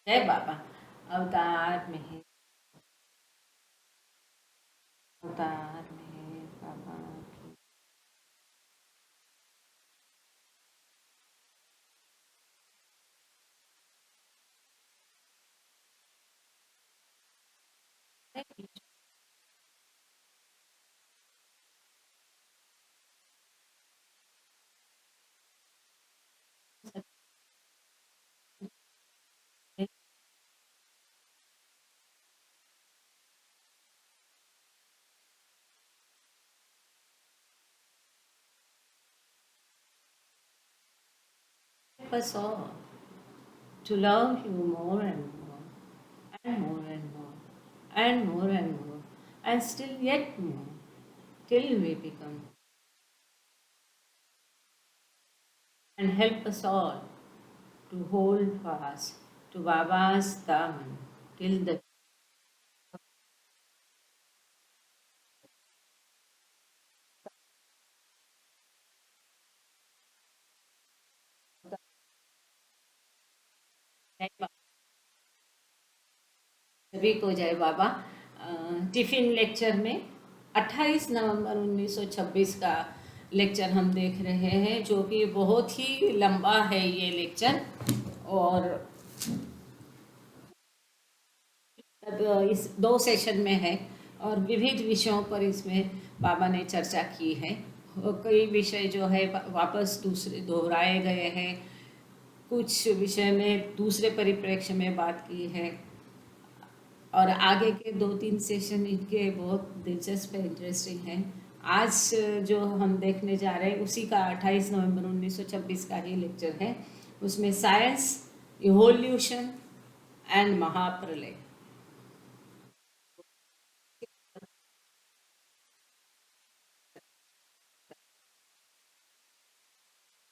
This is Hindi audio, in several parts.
जय बाबा। अवतार में, अवतार में बाबा की help us all to love you more and more, and more and more, and more and more, and still yet more, till we become. And help us all to hold fast to Baba's Daman till the सभी को जय बाबा। टिफ़िन लेक्चर में 28 नवंबर 1926 का लेक्चर हम देख रहे हैं, जो कि बहुत ही लंबा है ये लेक्चर। और इस 2 सेशन में है और विविध विषयों पर इसमें बाबा ने चर्चा की है। कई विषय जो है वापस दूसरे दोहराए गए हैं, कुछ विषय में दूसरे परिप्रेक्ष्य में बात की है, और आगे के 2-3 सेशन इनके बहुत दिलचस्प है, इंटरेस्टिंग है। आज जो हम देखने जा रहे हैं उसी का 28 नवंबर 1926 का ही लेक्चर है। उसमें साइंस, इवोल्यूशन एंड महाप्रलय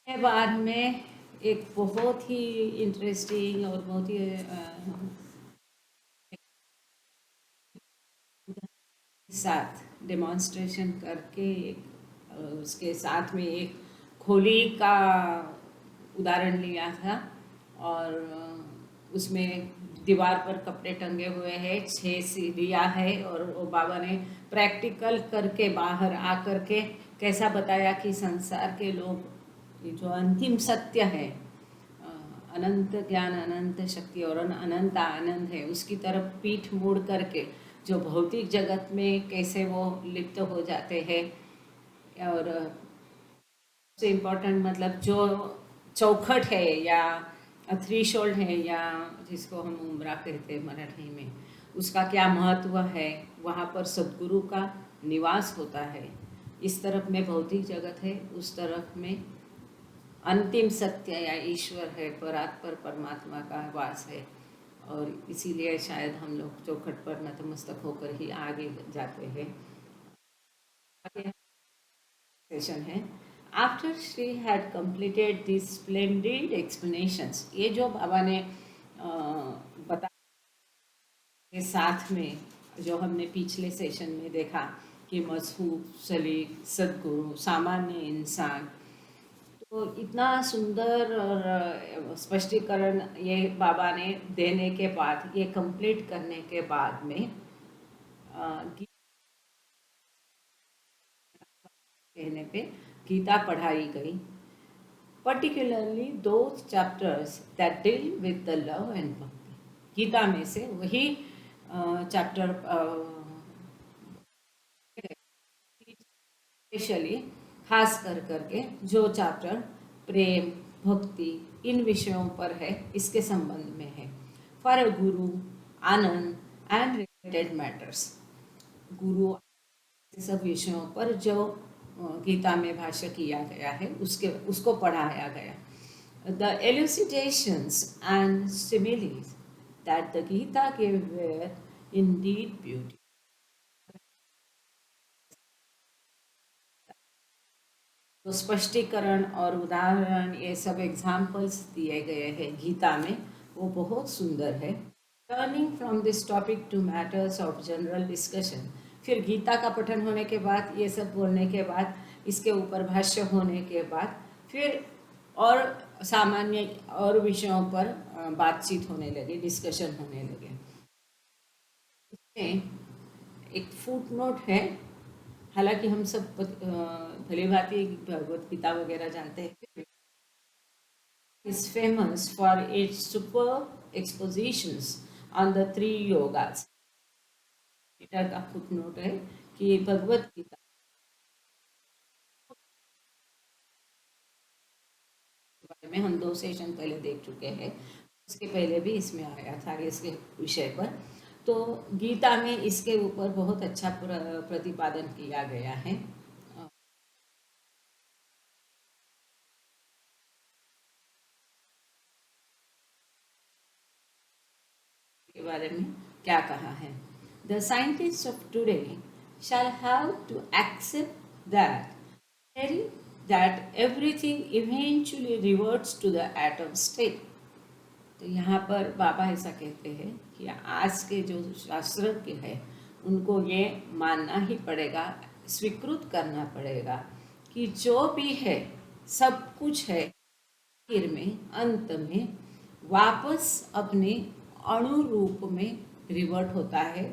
के बारे में एक बहुत ही इंटरेस्टिंग और बहुत ही साथ डेमोन्स्ट्रेशन करके उसके साथ में एक खोली का उदाहरण लिया था। और उसमें दीवार पर कपड़े टंगे हुए हैं, 6 सीढ़ियाँ है, और वो बाबा ने प्रैक्टिकल करके बाहर आकर के कैसा बताया कि संसार के लोग जो अंतिम सत्य है, अनंत ज्ञान, अनंत शक्ति और अनंत आनंद है, उसकी तरफ पीठ मोड़ करके जो भौतिक जगत में कैसे वो लिप्त हो जाते हैं। और सबसे इम्पोर्टेंट मतलब जो चौखट है या थ्रीशोल्ड है, या जिसको हम उम्रा कहते हैं मराठी में, उसका क्या महत्व है। वहाँ पर सदगुरु का निवास होता है। इस तरफ में भौतिक जगत है, उस तरफ में अंतिम सत्य या ईश्वर है, परात्पर परमात्मा का वास है। और इसीलिए शायद हम लोग चौखट पर नतमस्तक होकर ही आगे जाते हैं। आगे सेशन है। After she had completed this splendid explanations, ये जो बाबा ने बता के साथ में जो हमने पिछले सेशन में देखा कि मजहूब, सलीक, सदगुरु, सामान्य इंसान, तो इतना सुंदर और स्पष्टीकरण ये बाबा ने देने के बाद, ये कंप्लीट करने के बाद में कहने पे गीता पढ़ाई गई, पर्टिकुलरली दो chapters that deal with the love and भक्ति। गीता में से वही चैप्टर स्पेशली खास कर करके जो चैप्टर प्रेम, भक्ति, इन विषयों पर है, इसके संबंध में है। For a Guru, Anand and related matters, गुरु सब विषयों पर जो गीता में भाष्य किया गया है उसको पढ़ाया गया। The elucidations and similes that the Gita give were indeed beauty. तो स्पष्टीकरण और उदाहरण, ये सब एग्जाम्पल्स दिए गए हैं गीता में, वो बहुत सुंदर है। Turning from this topic to matters of general discussion, फिर गीता का पठन होने के बाद, ये सब बोलने के बाद, इसके ऊपर भाष्य होने के बाद, फिर और सामान्य और विषयों पर बातचीत होने लगे, डिस्कशन होने लगे। इसमें एक फुट नोट है। हालांकि हम सब भली भांति भगवत गीता वगैरह जानते हैं, is famous for its superb expositions on the three yogas. Gita का फुट नोट है कि भगवत गीता के बारे में हम 2 सेशन पहले देख चुके हैं, उसके पहले भी इसमें आया था इसके विषय पर। तो गीता में इसके ऊपर बहुत अच्छा प्रतिपादन किया गया है। के बारे में क्या कहा है? The scientists of today shall have to accept that everything eventually reverts to the atom state. तो यहाँ पर बाबा ऐसा कहते हैं कि आज के जो शास्त्रज्ञ है उनको ये मानना ही पड़ेगा, स्वीकृत करना पड़ेगा कि जो भी है सब कुछ है आखिर में, अंत में वापस अपने अणु रूप में रिवर्ट होता है,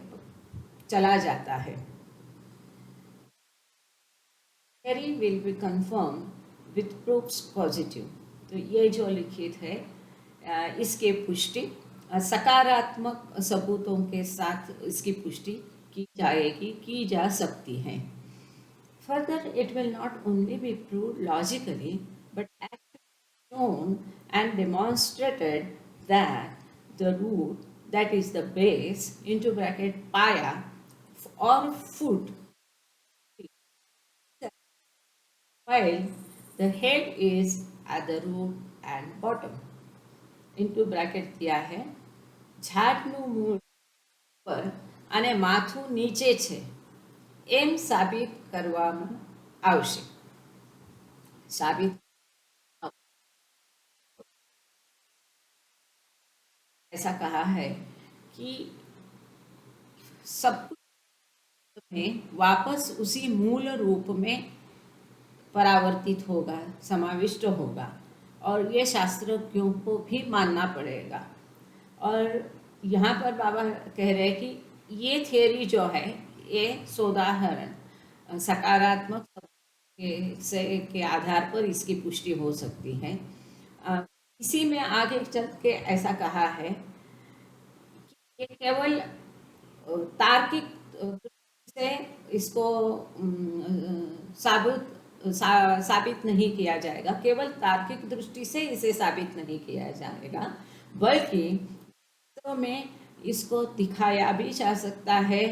चला जाता है। Theory will be confirmed with proofs positive. तो ये जो लिखित है इसके पुष्टि सकारात्मक सबूतों के साथ इसकी पुष्टि की जाएगी, की जा सकती है। Further, it will not only be proved logically, but actually shown and demonstrated that the root, that is the base, into bracket paya or foot, while the head is at the root and bottom. Into bracket दिया है, ઝાડનું મૂળ પર અને માથું નીચે છે એમ સાબિત કરવામાં આવશે। સાબિત ऐसा कहा है कि सब कुछ में वापस उसी मूल रूप में परावर्तित होगा, समाविष्ट होगा, और ये शास्त्रज्ञों को भी मानना पड़ेगा। और यहाँ पर बाबा कह रहे हैं कि ये थियरी जो है ये सोदाहरण सकारात्मक के आधार पर इसकी पुष्टि हो सकती है। इसी में आगे चल के ऐसा कहा है कि केवल तार्किक से इसको साबित नहीं किया जाएगा, केवल तार्किक दृष्टि से इसे साबित नहीं किया जाएगा, बल्कि तो में इसको दिखाया भी जा सकता है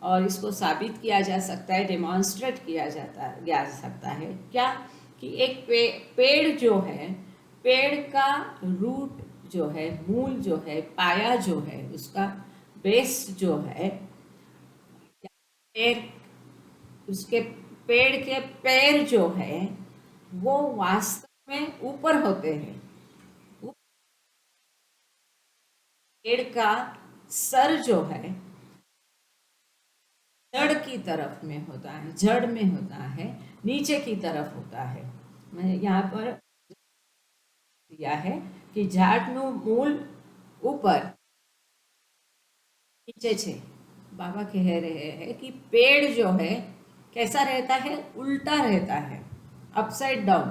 और इसको साबित किया जा सकता है, डेमॉन्स्ट्रेट किया जा सकता है। क्या कि एक पेड़ जो है, पेड़ का रूट जो है, मूल जो है, पाया जो है, उसका बेस जो है, पेड़, उसके पेड़ के पैर जो है वो वास्तव में ऊपर होते हैं। पेड़ का सर जो है जड़ की तरफ में होता है, जड़ में होता है, नीचे की तरफ होता है। मैंने यहाँ पर दिया है कि झाड़નું मूल ऊपर, नीचे छे। बाबा कह रहे हैं कि पेड़ जो है कैसा रहता है, उल्टा रहता है, अपसाइड डाउन,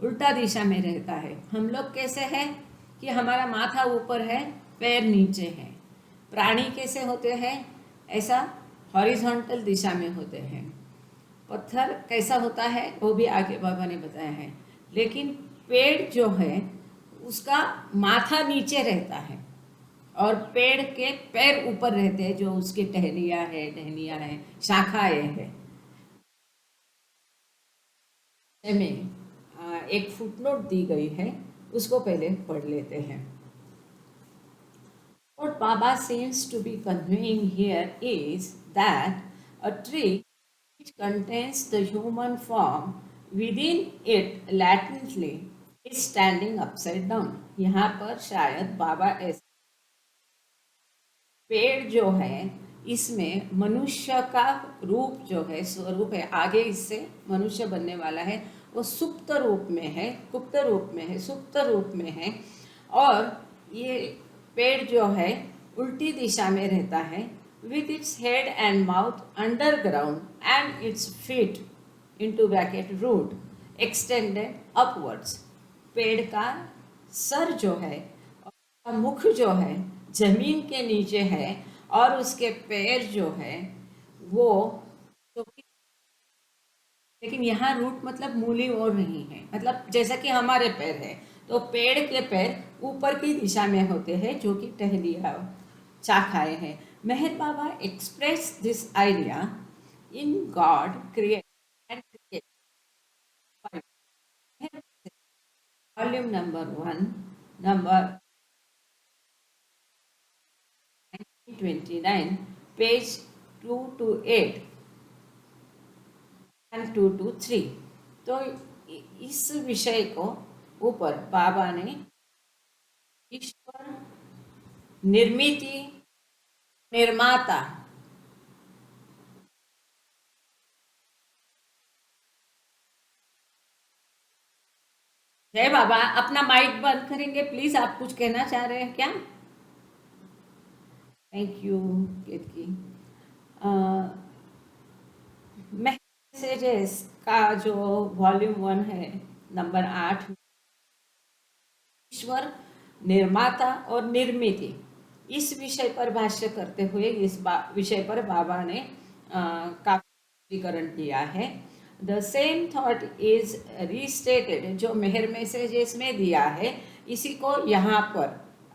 उल्टा दिशा में रहता है। हम लोग कैसे हैं कि हमारा माथा ऊपर है, पैर नीचे है। प्राणी कैसे होते हैं, ऐसा हॉरिजॉन्टल दिशा में होते हैं। पत्थर कैसा होता है वो भी आगे बाबा ने बताया है, लेकिन पेड़ जो है उसका माथा नीचे रहता है और पेड़ के पैर ऊपर रहते हैं, जो उसकी टहनियाँ है, शाखाएं हैं। में एक फुटनोट दी गई है, उसको पहले पढ़ लेते हैं। What Baba seems to be conveying here is that a tree which contains the human form within it latently is standing upside down. यहाँ पर शायद बाबा ऐसे पेड़ जो है इसमें मनुष्य का रूप जो है, स्वरूप है, आगे इससे मनुष्य बनने वाला है, वो सुप्त रूप में है, गुप्त रूप में है, सुप्त रूप में है। और ये पेड़ जो है उल्टी दिशा में रहता है, with its head and mouth underground and its feet into bracket root extended upwards. पेड़ का सर जो है और मुख जो है जमीन के नीचे है, और उसके पैर जो है वो, तो लेकिन यहाँ रूट मतलब मूली और नहीं है, मतलब जैसा कि हमारे पैर है, तो पेड़ के पैर ऊपर की दिशा में होते हैं, जो कि टहनियाँ शाखाएं हैं। Meher Baba express this idea in God create and create, volume number 1, number 29, page 228 and 223। तो इस विषय को ऊपर बाबा ने ईश्वर, निर्मिति, निर्माता, जय बाबा। अपना माइक बंद करेंगे प्लीज, आप कुछ कहना चाह रहे हैं क्या? Thank you Ketaki. मैसेजेस का जो वॉल्यूम 1 है, नंबर 8, ईश्वर, निर्माता और निर्मिति, इस विषय पर भाष्य करते हुए इस विषय पर बाबा ने काफी स्पष्टीकरण दिया है। The same thought is restated, जो मेहर मैसेजेस में दिया है, इसी को यहाँ पर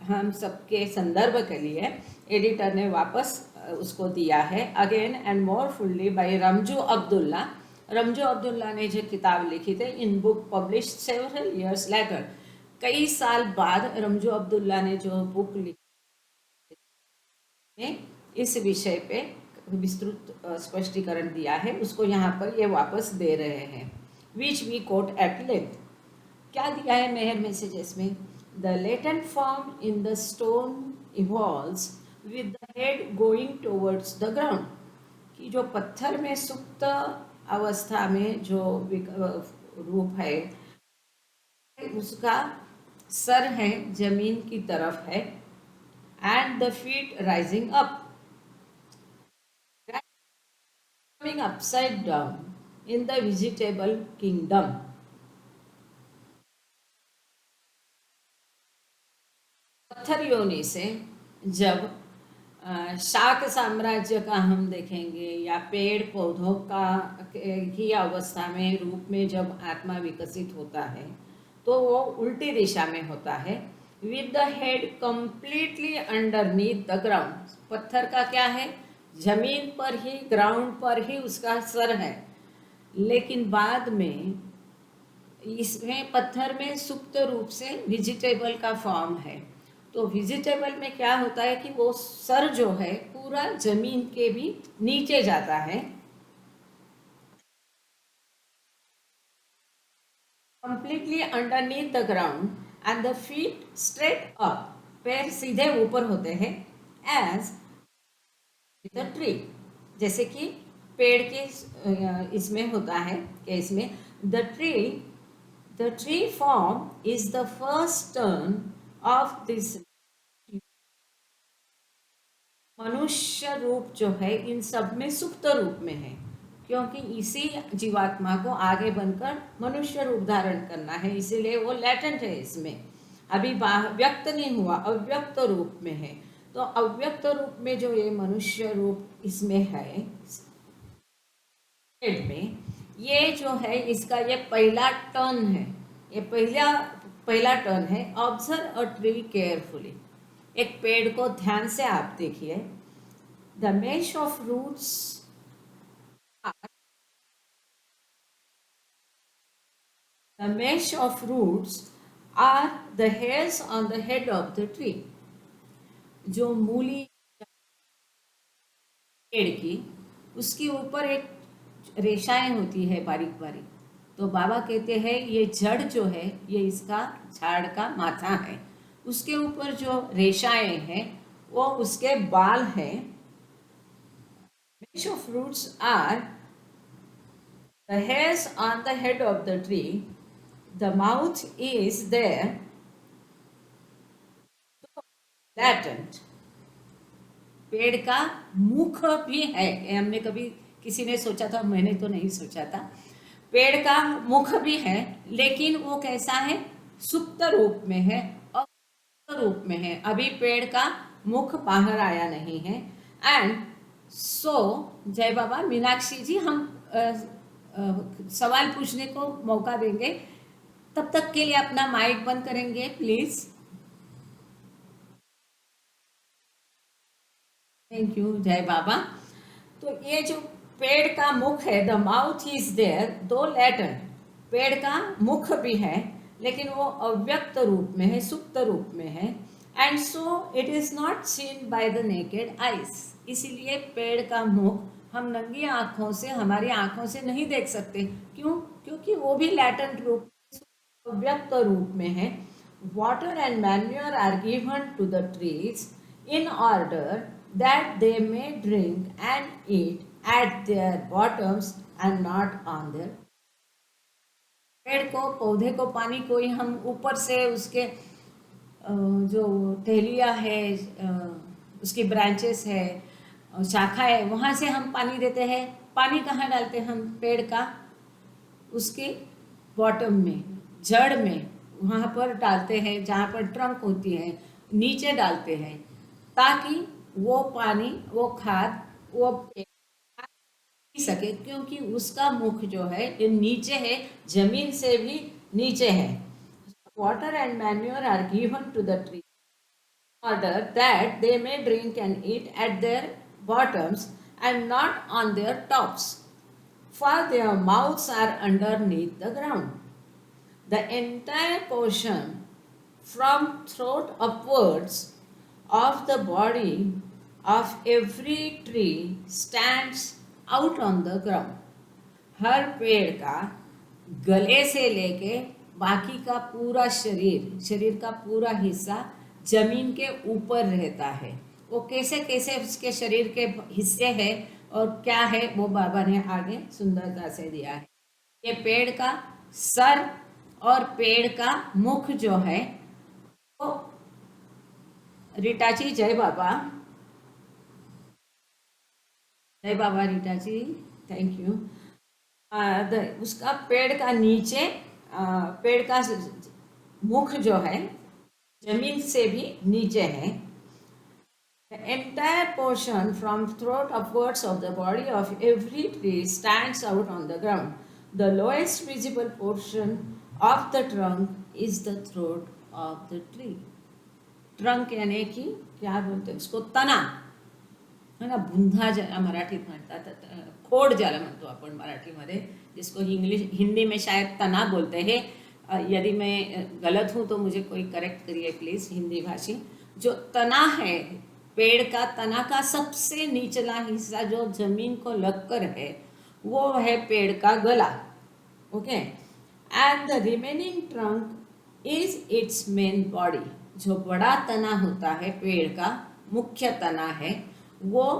हम सबके संदर्भ के लिए एडिटर ने वापस उसको दिया है, again and more fully by Ramjoo Abdulla. Ramjoo Abdulla ने जो किताब लिखी थी, in book publish several years later, कई साल बाद रमजू अब्दुल्ला ने जो बुक लिखी इस विषय पे विस्तृत स्पष्टीकरण दिया है, उसको यहाँ पर ये वापस दे रहे हैं, which we quote at length. क्या दिया है मेहर मैसेजेस में? The latent form in the stone evolves with the head going towards the ground, कि जो पत्थर में सुप्त अवस्था में जो रूप है, उसका सर है जमीन की तरफ है, and the feet rising up, coming upside down in the vegetable kingdom। पत्थर योनि से जब शाक साम्राज्य का हम देखेंगे, या पेड़ पौधों का की अवस्था में रूप में जब आत्मा विकसित होता है, तो वो उल्टी दिशा में होता है, with the head completely underneath the ground. पत्थर का क्या है? जमीन पर ही, ग्राउंड पर ही उसका सर है, लेकिन बाद में इसमें पत्थर में सुप्त रूप से वेजिटेबल का फॉर्म है। तो वेजिटेबल में क्या होता है कि वो सर जो है पूरा जमीन के भी नीचे जाता है, completely underneath the ground, and the feet straight up, पैर सीधे ऊपर होते हैं, एज द ट्री, जैसे कि पेड़ के इसमें होता है केस में, the tree form is the first turn of this। मनुष्य रूप जो है इन सब में सुप्त रूप में है, क्योंकि इसी जीवात्मा को आगे बनकर मनुष्य रूप धारण करना है, इसीलिए वो लेटेंट है, इसमें अभी व्यक्त नहीं हुआ, अव्यक्त रूप में है। तो अव्यक्त रूप में जो ये मनुष्य रूप इसमें है में, ये जो है इसका ये पहला टर्न है, ये पहला टर्न है। ऑब्जर्व अ ट्री केयरफुली, एक पेड़ को ध्यान से आप देखिए। The mesh of roots are the hairs on the head of the tree. जो मूली पेड़ की, उसके ऊपर एक रेशाएं होती है बारीक बारीक, तो बाबा कहते हैं ये जड़ जो है ये इसका झाड़ का माथा है, उसके ऊपर जो रेशाएं हैं वो उसके बाल हैं। Mesh of roots are The hairs on the head of the tree, the mouth is there, latent. पेड़ का मुख भी है, ये हमने कभी किसी ने सोचा था, मैंने तो नहीं सोचा था। पेड़ का मुख भी है, लेकिन वो कैसा है? सुप्त रूप में है, अव्यक्त रूप में है। अभी पेड़ का मुख बाहर आया नहीं है। एंड सो जय बाबा, मीनाक्षी जी, हम सवाल पूछने को मौका देंगे, तब तक के लिए अपना माइक बंद करेंगे प्लीज। थैंक यू जय बाबा। तो ये जो पेड़ का मुख है, द माउथ इज देयर, दो लेटर, पेड़ का मुख भी है, लेकिन वो अव्यक्त रूप में है, सुप्त रूप में है। And so it is not seen by the naked eyes, इसीलिए पेड़ का मुख हम नंगी आंखों से, हमारी आंखों से नहीं देख सकते। क्यों? क्योंकि वो भी लैटेंट रूप, अव्यक्त रूप में है। Water and manure are given to the trees in order that they may drink and eat at their bottoms and not on their। पेड़ को, पौधे को पानी कोई हम ऊपर से उसके जो टहलिया है, उसकी ब्रांचेस है, शाखा है, वहाँ से हम पानी देते हैं। पानी कहाँ डालते हैं हम? पेड़ का उसके बॉटम में, जड़ में, वहाँ पर डालते हैं जहाँ पर ट्रंक होती है, नीचे डालते हैं, ताकि वो पानी, वो खाद, वो पी सके। क्योंकि उसका मुख जो है ये नीचे है, जमीन से भी नीचे है। Water and manure are given to the tree order that they may drink and eat at their bottoms and not on their tops, for their mouths are underneath the ground. The entire portion from throat upwards of the body of every tree stands out on the ground. हर पेड़ का गले से लेके बाकी का पूरा शरीर, शरीर का पूरा हिस्सा जमीन के ऊपर रहता है। वो कैसे कैसे उसके शरीर के हिस्से हैं और क्या है, वो बाबा ने आगे सुंदरता से दिया है। ये पेड़ का सर और पेड़ का मुख जो है वो, रीटा जी जय बाबा, जय बाबा रीटा जी, थैंक यू। उसका पेड़ का नीचे, पेड़ का मुख जो है जमीन से भी नीचे है। The entire portion from throat upwards of the body of every tree stands out on the ground. The lowest visible portion of the trunk is the throat of the tree. Trunk यानी की क्या बोलते हैं उसको? तना है ना, बुंधा ज्याला मराठीत म्हणतात, खोड ज्याला म्हणतो आपण मराठीमध्ये, जिसको इंग्लिश, हिंदी में शायद तना बोलते हैं। यदि मैं गलत हूँ तो मुझे कोई करेक्ट करिए प्लीज़, हिंदी भाषी। जो तना है, पेड़ का तना का सबसे निचला हिस्सा जो जमीन को लगकर है, वो है पेड़ का गला। Okay, and the remaining trunk is it's main body. जो बड़ा तना होता है पेड़ का, मुख्य तना है, वो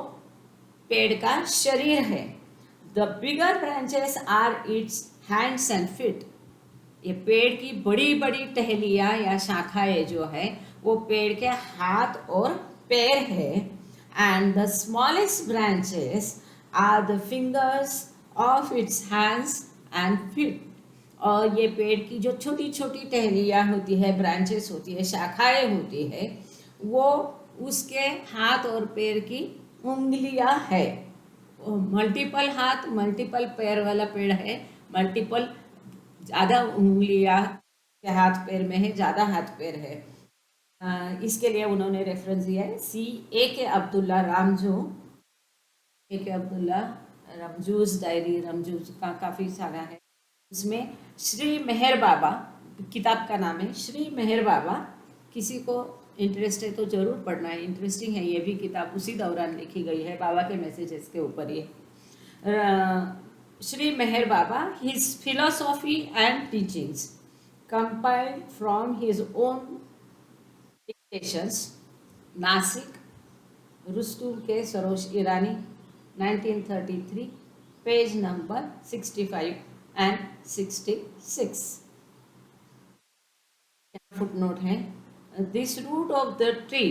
पेड़ का शरीर है। The bigger branches are its hands and feet. ये पेड़ की बड़ी बड़ी टहलियाँ या शाखाएं जो है वो पेड़ के हाथ और पैर है। And the smallest branches are the fingers of its hands and feet. और ये पेड़ की जो छोटी छोटी टहलियाँ होती है, ब्रांचेस होती है, शाखाएं होती है, वो उसके हाथ और पैर की उंगलियां है। मल्टीपल हाथ, मल्टीपल पैर वाला पेड़ है, मल्टीपल, ज़्यादा उंगलियां के हाथ पैर में है, ज़्यादा हाथ पैर है। इसके लिए उन्होंने रेफरेंस दिया है C.A.K. Abdulla Ramjoo, A.K. Abdulla Ramjoo's diary, Ramjoo's का काफ़ी सारा है। उसमें श्री मेहर बाबा, किताब का नाम है श्री मेहर बाबा। किसी को इंटरेस्ट है तो ज़रूर पढ़ना है, इंटरेस्टिंग है। ये भी किताब उसी दौरान लिखी गई है, बाबा के मैसेजेस के ऊपर। ये Shri Meher Baba, his philosophy and teachings compiled from his own dictations, Nashik, Rustom K Saroj Irani, 1933। Page number 65 and 66। Footnote है, this root of the tree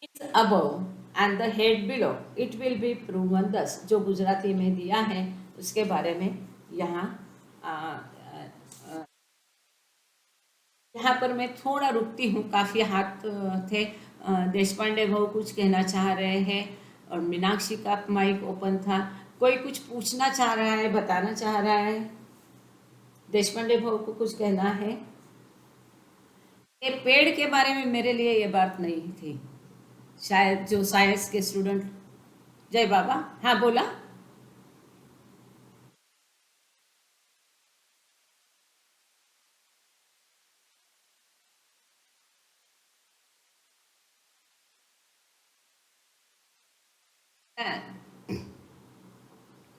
is above and the head below, it will be proven thus. जो गुजराती में दिया है उसके बारे में यहाँ यहाँ पर मैं थोड़ा रुकती हूँ, काफ़ी हाथ थे। देशपांडे भाऊ कुछ कहना चाह रहे हैं और मीनाक्षी का माइक ओपन था। कोई कुछ पूछना चाह रहा है, बताना चाह रहा है? देशपांडे भाऊ को कुछ कहना है? ये पेड़ के बारे में मेरे लिए ये बात नहीं थी, शायद जो साइंस के स्टूडेंट। जय बाबा, हाँ बोला।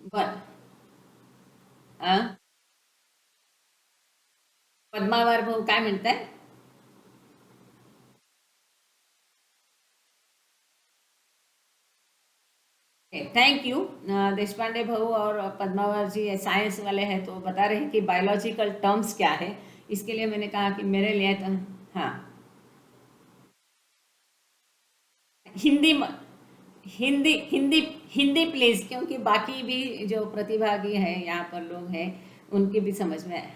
बर पद्मावर भाऊ काय म्हणताय? Thank you. देशपांडे भाऊ और पद्मावर जी साइंस वाले हैं तो बता रहे हैं कि बायोलॉजिकल टर्म्स क्या है। इसके लिए मैंने कहा कि मेरे लिए तो हाँ, हिंदी हिंदी हिंदी हिंदी प्लीज, क्योंकि बाकी भी जो प्रतिभागी हैं यहाँ पर लोग हैं उनकी भी समझ में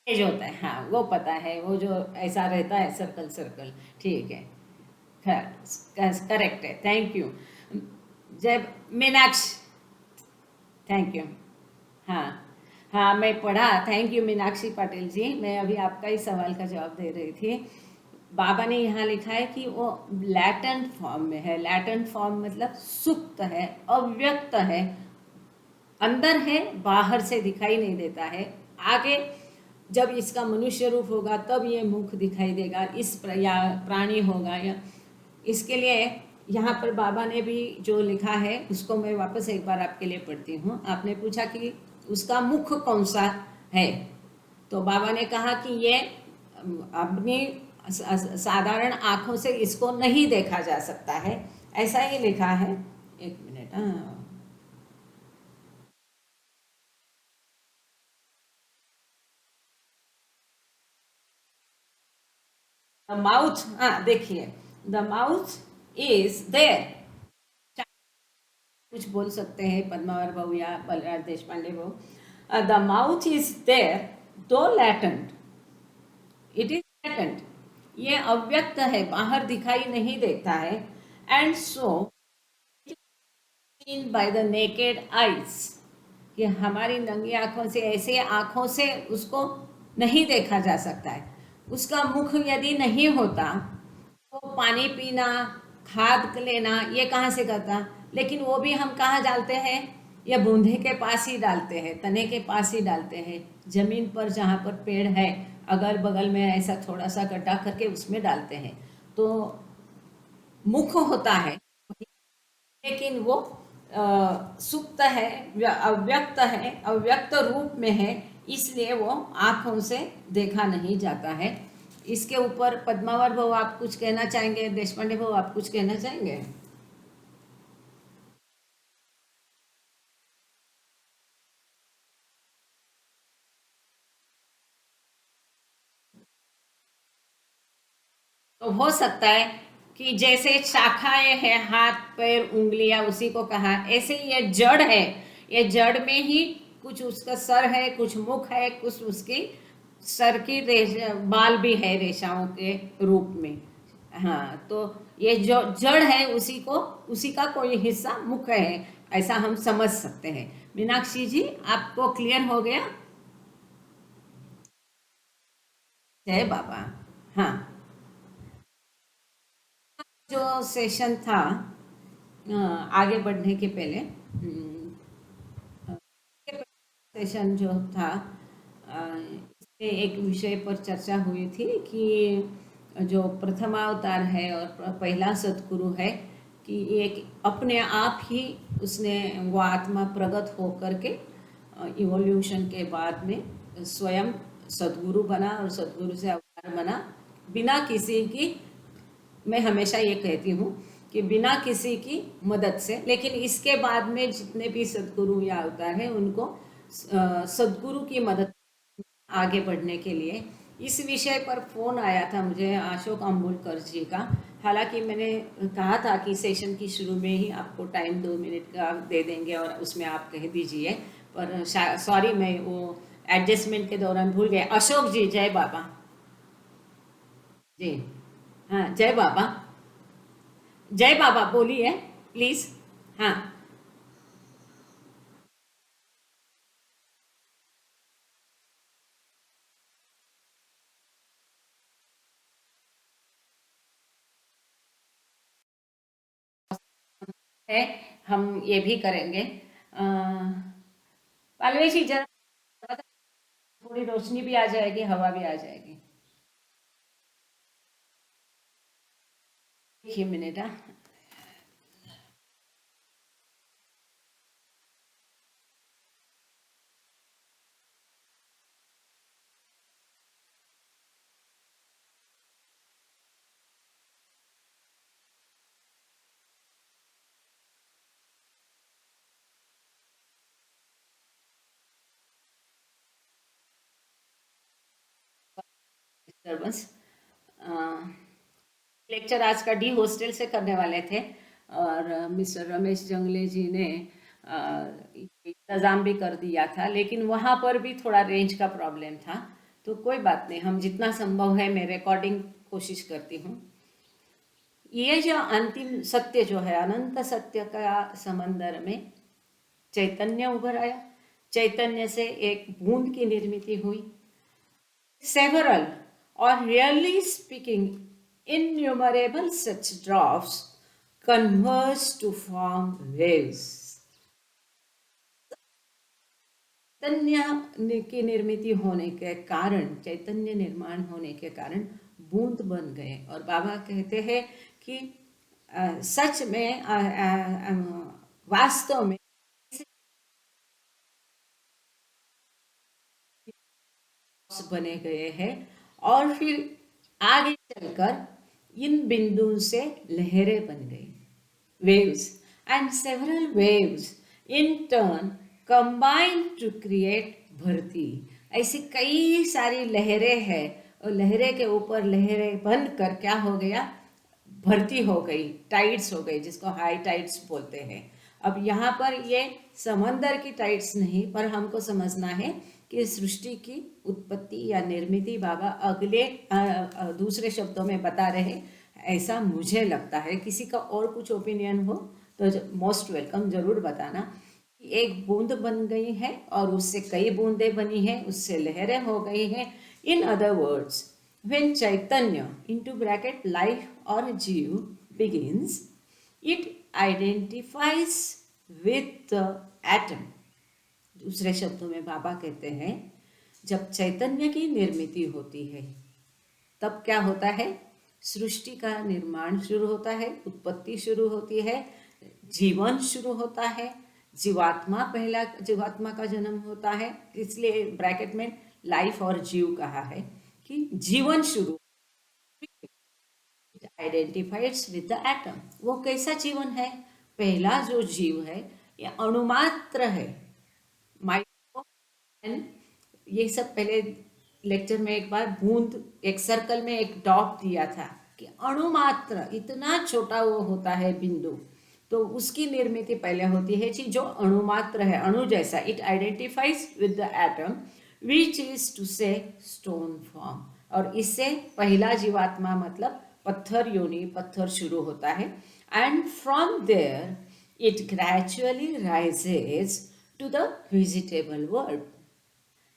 जो होता है, हाँ वो पता है, वो जो ऐसा रहता है सर्कल सर्कल। ठीक है, करेक्ट है, थैंक यू। जब मीनाक्षी, थैंक यू। हाँ हाँ, मैं पढ़ा, थैंक यू मीनाक्षी पाटिल जी। मैं अभी आपका ही सवाल का जवाब दे रही थी। बाबा ने यहाँ लिखा है कि वो लैटेंट फॉर्म में है। लैटेंट फॉर्म मतलब सुप्त है, अव्यक्त है, अंदर है, बाहर से दिखाई नहीं देता है। आगे जब इसका मनुष्य रूप होगा तब ये मुख दिखाई देगा, या प्राणी होगा, या इसके लिए यहाँ पर बाबा ने भी जो लिखा है उसको मैं वापस एक बार आपके लिए पढ़ती हूँ। आपने पूछा कि उसका मुख कौन सा है, तो बाबा ने कहा कि ये अपनी साधारण आंखों से इसको नहीं देखा जा सकता है, ऐसा ही लिखा है। एक मिनट, हाँ, द माउथ, हाँ देखिए, द माउथ इज देयर। कुछ बोल सकते हैं पद्मावर बाबू या Balraj Deshpande Babu. The mouth is there though latent, it is latent, ये अव्यक्त है, बाहर दिखाई नहीं देता है। And so seen by the naked eyes, कि हमारी नंगी आंखों से, ऐसे आंखों से उसको नहीं देखा जा सकता है। उसका मुख यदि नहीं होता तो पानी पीना, खाद लेना ये कहाँ से करता? लेकिन वो भी हम कहाँ डालते हैं? या बूंदे के पास ही डालते हैं, तने के पास ही डालते हैं, जमीन पर जहाँ पर पेड़ है अगल बगल में ऐसा थोड़ा सा गड्ढा करके उसमें डालते हैं। तो मुख होता है लेकिन वो सुप्त है, अव्यक्त है, अव्यक्त रूप में है, इसलिए वो आंखों से देखा नहीं जाता है। इसके ऊपर पद्मावर भाऊ आप कुछ कहना चाहेंगे? देशपांडे भाऊ आप कुछ कहना चाहेंगे? तो हो सकता है कि जैसे शाखाएं हैं, हाथ पैर उंगलियां, उसी को कहा, ऐसे ही ये जड़ है, ये जड़ में ही कुछ उसका सर है, कुछ मुख है, कुछ उसकी सर की बाल भी है रेशाओं के रूप में। हाँ, तो ये जो जड़ है उसी को, उसी का कोई हिस्सा मुख है, ऐसा हम समझ सकते हैं। मीनाक्षी जी आपको क्लियर हो गया? जय बाबा। हाँ, जो सेशन था आगे बढ़ने के पहले, सेशन जो था इसमें एक विषय पर चर्चा हुई थी कि जो प्रथमावतार है और पहला सदगुरु है, कि एक अपने आप ही उसने वो आत्मा प्रगट हो करके इवोल्यूशन के बाद में स्वयं सद्गुरु बना और सद्गुरु से अवतार बना बिना किसी की। मैं हमेशा ये कहती हूँ कि बिना किसी की मदद से, लेकिन इसके बाद में जितने भी सद्गुरु या अवतार हैं उनको सद्गुरु की मदद आगे बढ़ने के लिए। इस विषय पर फ़ोन आया था मुझे अशोक अम्बुलकर जी का। हालांकि मैंने कहा था कि सेशन की शुरू में ही आपको टाइम 2 मिनट का दे देंगे और उसमें आप कह दीजिए, पर सॉरी मैं वो एडजस्टमेंट के दौरान भूल गए। अशोक जी, जय बाबा जी। हाँ, जय बाबा। जय बाबा बोलिए प्लीज़। हाँ, है, हम ये भी करेंगे। पालवी जी जरा थोड़ी रोशनी भी आ जाएगी, हवा भी आ जाएगी। एक ही मिनट। हाँ, डिस्टर्बेंस। लेक्चर आज का डी हॉस्टल से करने वाले थे और मिस्टर रमेश जंगले जी ने इंतज़ाम भी कर दिया था, लेकिन वहाँ पर भी थोड़ा रेंज का प्रॉब्लम था। तो कोई बात नहीं, हम जितना संभव है मैं रिकॉर्डिंग कोशिश करती हूँ। ये जो अंतिम सत्य जो है, अनंत सत्य का समंदर में चैतन्य उभर आया। चैतन्य से एक बूंद की निर्मिति हुई। Several, or really speaking, innumerable such drops converge to form waves. चैतन्य की निर्मिति होने के कारण, चैतन्य निर्माण होने के कारण बूंद बन गए। और बाबा कहते हैं कि सच में वास्तव में बने गए हैं और फिर आगे चलकर इन बिंदुओं से लहरें बन गई, waves, and several waves in turn combine to create भरती। ऐसी कई सारी लहरें हैं और लहरें के ऊपर लहरें बनकर क्या हो गया, भर्ती हो गई, टाइड्स हो गई, जिसको हाई टाइड्स बोलते हैं। अब यहाँ पर ये समंदर की टाइड्स नहीं, पर हमको समझना है कि सृष्टि की उत्पत्ति या निर्मिति बाबा अगले दूसरे शब्दों में बता रहे, ऐसा मुझे लगता है। किसी का और कुछ ओपिनियन हो तो मोस्ट वेलकम, जरूर बताना। एक बूंद बन गई है और उससे कई बूंदें बनी हैं, उससे लहरें हो गई हैं। In other words, when chaitanya into bracket life or जीव begins, it identifies with the atom। दूसरे शब्दों में बाबा कहते हैं, जब चैतन्य की निर्मिति होती है तब क्या होता है, सृष्टि का निर्माण शुरू होता है, उत्पत्ति शुरू होती है, जीवन शुरू होता है। जीवात्मा, पहला जीवात्मा का जन्म होता है, इसलिए ब्रैकेट में लाइफ और जीव कहा है कि जीवन शुरू। आइडेंटिफाइड्स विद द एटम। वो कैसा जीवन है, पहला जो जीव है ये अणुमात्र है, माइक्रो। ये सब पहले लेक्चर में एक बार बूंद, एक सर्कल में एक डॉट दिया था कि अणुमात्र, इतना छोटा वो होता है बिंदु, तो उसकी निर्मिति पहले होती है जी, जो अणुमात्र है, अणु जैसा। It identifies with the atom which is to say stone form. और इससे पहला जीवात्मा मतलब पत्थर योनि, पत्थर शुरू होता है। And from there it gradually rises to the vegetable world.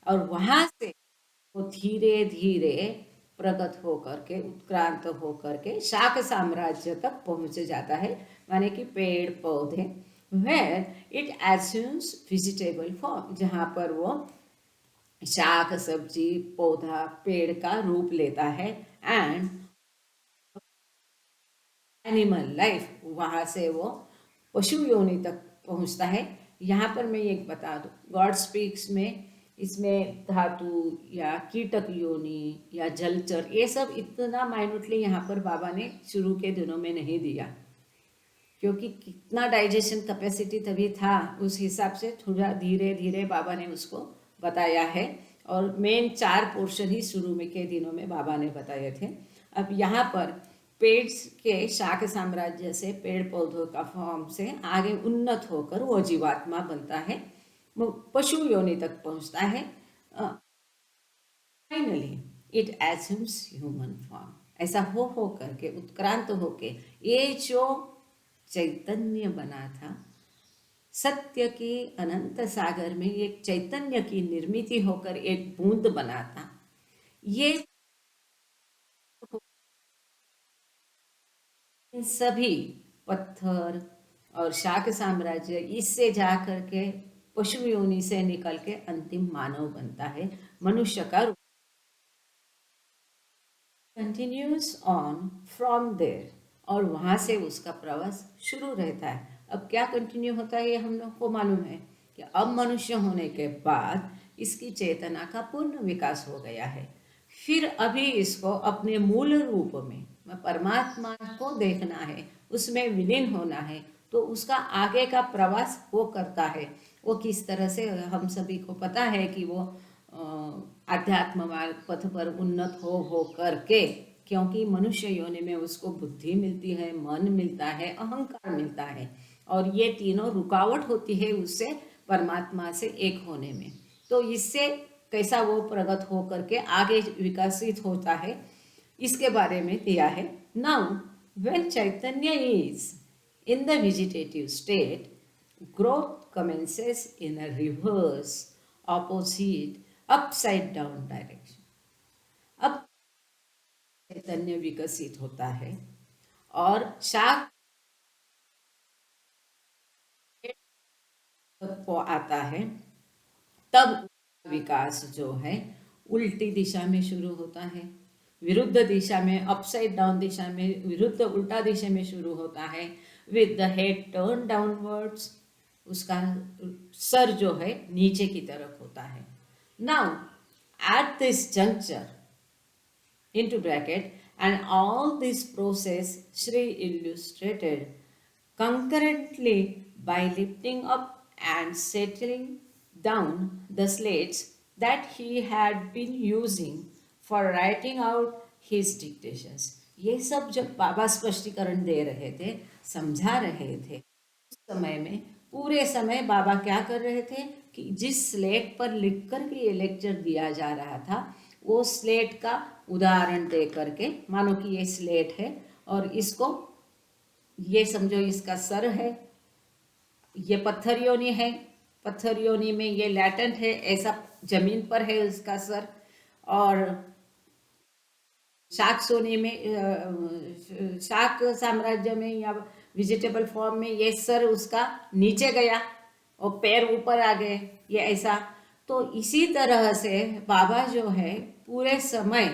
और वहाँ से वो धीरे धीरे प्रगत होकर के, उत्क्रांत होकर के शाक साम्राज्य तक पहुँच जाता है, माने कि पेड़ पौधे। Where it assumes vegetable form, जहाँ पर वो शाक सब्जी पौधा पेड़ का रूप लेता है। एंड एनिमल लाइफ, वहाँ से वो पशु योनि तक पहुँचता है। यहाँ पर मैं एक बता दूँ, गॉड स्पीक्स में इसमें धातु या कीटक योनि या जलचर, ये सब इतना माइन्यूटली यहाँ पर बाबा ने शुरू के दिनों में नहीं दिया, क्योंकि कितना डाइजेशन कैपेसिटी तभी था, उस हिसाब से थोड़ा धीरे धीरे बाबा ने उसको बताया है। और मेन 4 पोर्शन ही शुरू में के दिनों में बाबा ने बताए थे। अब यहाँ पर पेड़ के शाक साम्राज्य से, पेड़ पौधों का फॉर्म से आगे उन्नत होकर वो जीवात्मा बनता है, वो पशु योनि तक पहुँचता है। Finally it assumes human form. ऐसा हो करके उत्क्रांत होके ये जो चैतन्य बना था, सत्य के अनंत सागर में एक चैतन्य की निर्मित होकर एक बूंद बना था। ये इन सभी पत्थर और शाक साम्राज्य, इससे जा करके पशु योनि से निकल के अंतिम मानव बनता है, मनुष्य का रूप। कंटिन्यूस ऑन फ्रॉम देयर, और वहाँ से उसका प्रवास शुरू रहता है। अब क्या कंटिन्यू होता है ये हम लोग को मालूम है कि अब मनुष्य होने के बाद इसकी चेतना का पूर्ण विकास हो गया है। फिर अभी इसको अपने मूल रूप में परमात्मा को देखना है, उसमें विलीन होना है, तो उसका आगे का प्रवास वो करता है। वो किस तरह से, हम सभी को पता है कि वो आध्यात्म मार्ग पथ पर उन्नत हो करके, क्योंकि मनुष्य योनि में उसको बुद्धि मिलती है, मन मिलता है, अहंकार मिलता है, और ये तीनों रुकावट होती है उससे परमात्मा से एक होने में। तो इससे कैसा वो प्रगत हो करके आगे विकसित होता है, इसके बारे में दिया है। Now when Chaitanya is in the vegetative state, growth commences in a reverse, opposite, upside down direction. अब चैतन्य विकसित होता है और शाक को आता है, तब विकास जो है उल्टी दिशा में शुरू होता है, विरुद्ध दिशा में, अपसाइड डाउन दिशा में, विरुद्ध उल्टा दिशा में शुरू होता है। With the head turn downwards, उसका सर जो है नीचे की तरफ होता है। Now at this juncture, into bracket, and all this process Shri illustrated concurrently by lifting up and settling down the slates that he had been using for writing out his dictations. ये सब जब बाबा स्पष्टीकरण दे रहे थे, समझा रहे थे, उस समय में पूरे समय बाबा क्या कर रहे थे कि जिस स्लेट पर लिख कर के ये लेक्चर दिया जा रहा था, वो स्लेट का उदाहरण दे करके, मानो कि ये स्लेट है और इसको ये समझो इसका सर है, ये पत्थर योनि है, पत्थर योनि में ये लैटेंट है, ऐसा जमीन पर है उसका सर, और शाक सोने में, शाक साम्राज्य में या वेजिटेबल फॉर्म में ये सर उसका नीचे गया और पैर ऊपर आ गए, ये ऐसा। तो इसी तरह से बाबा जो है पूरे समय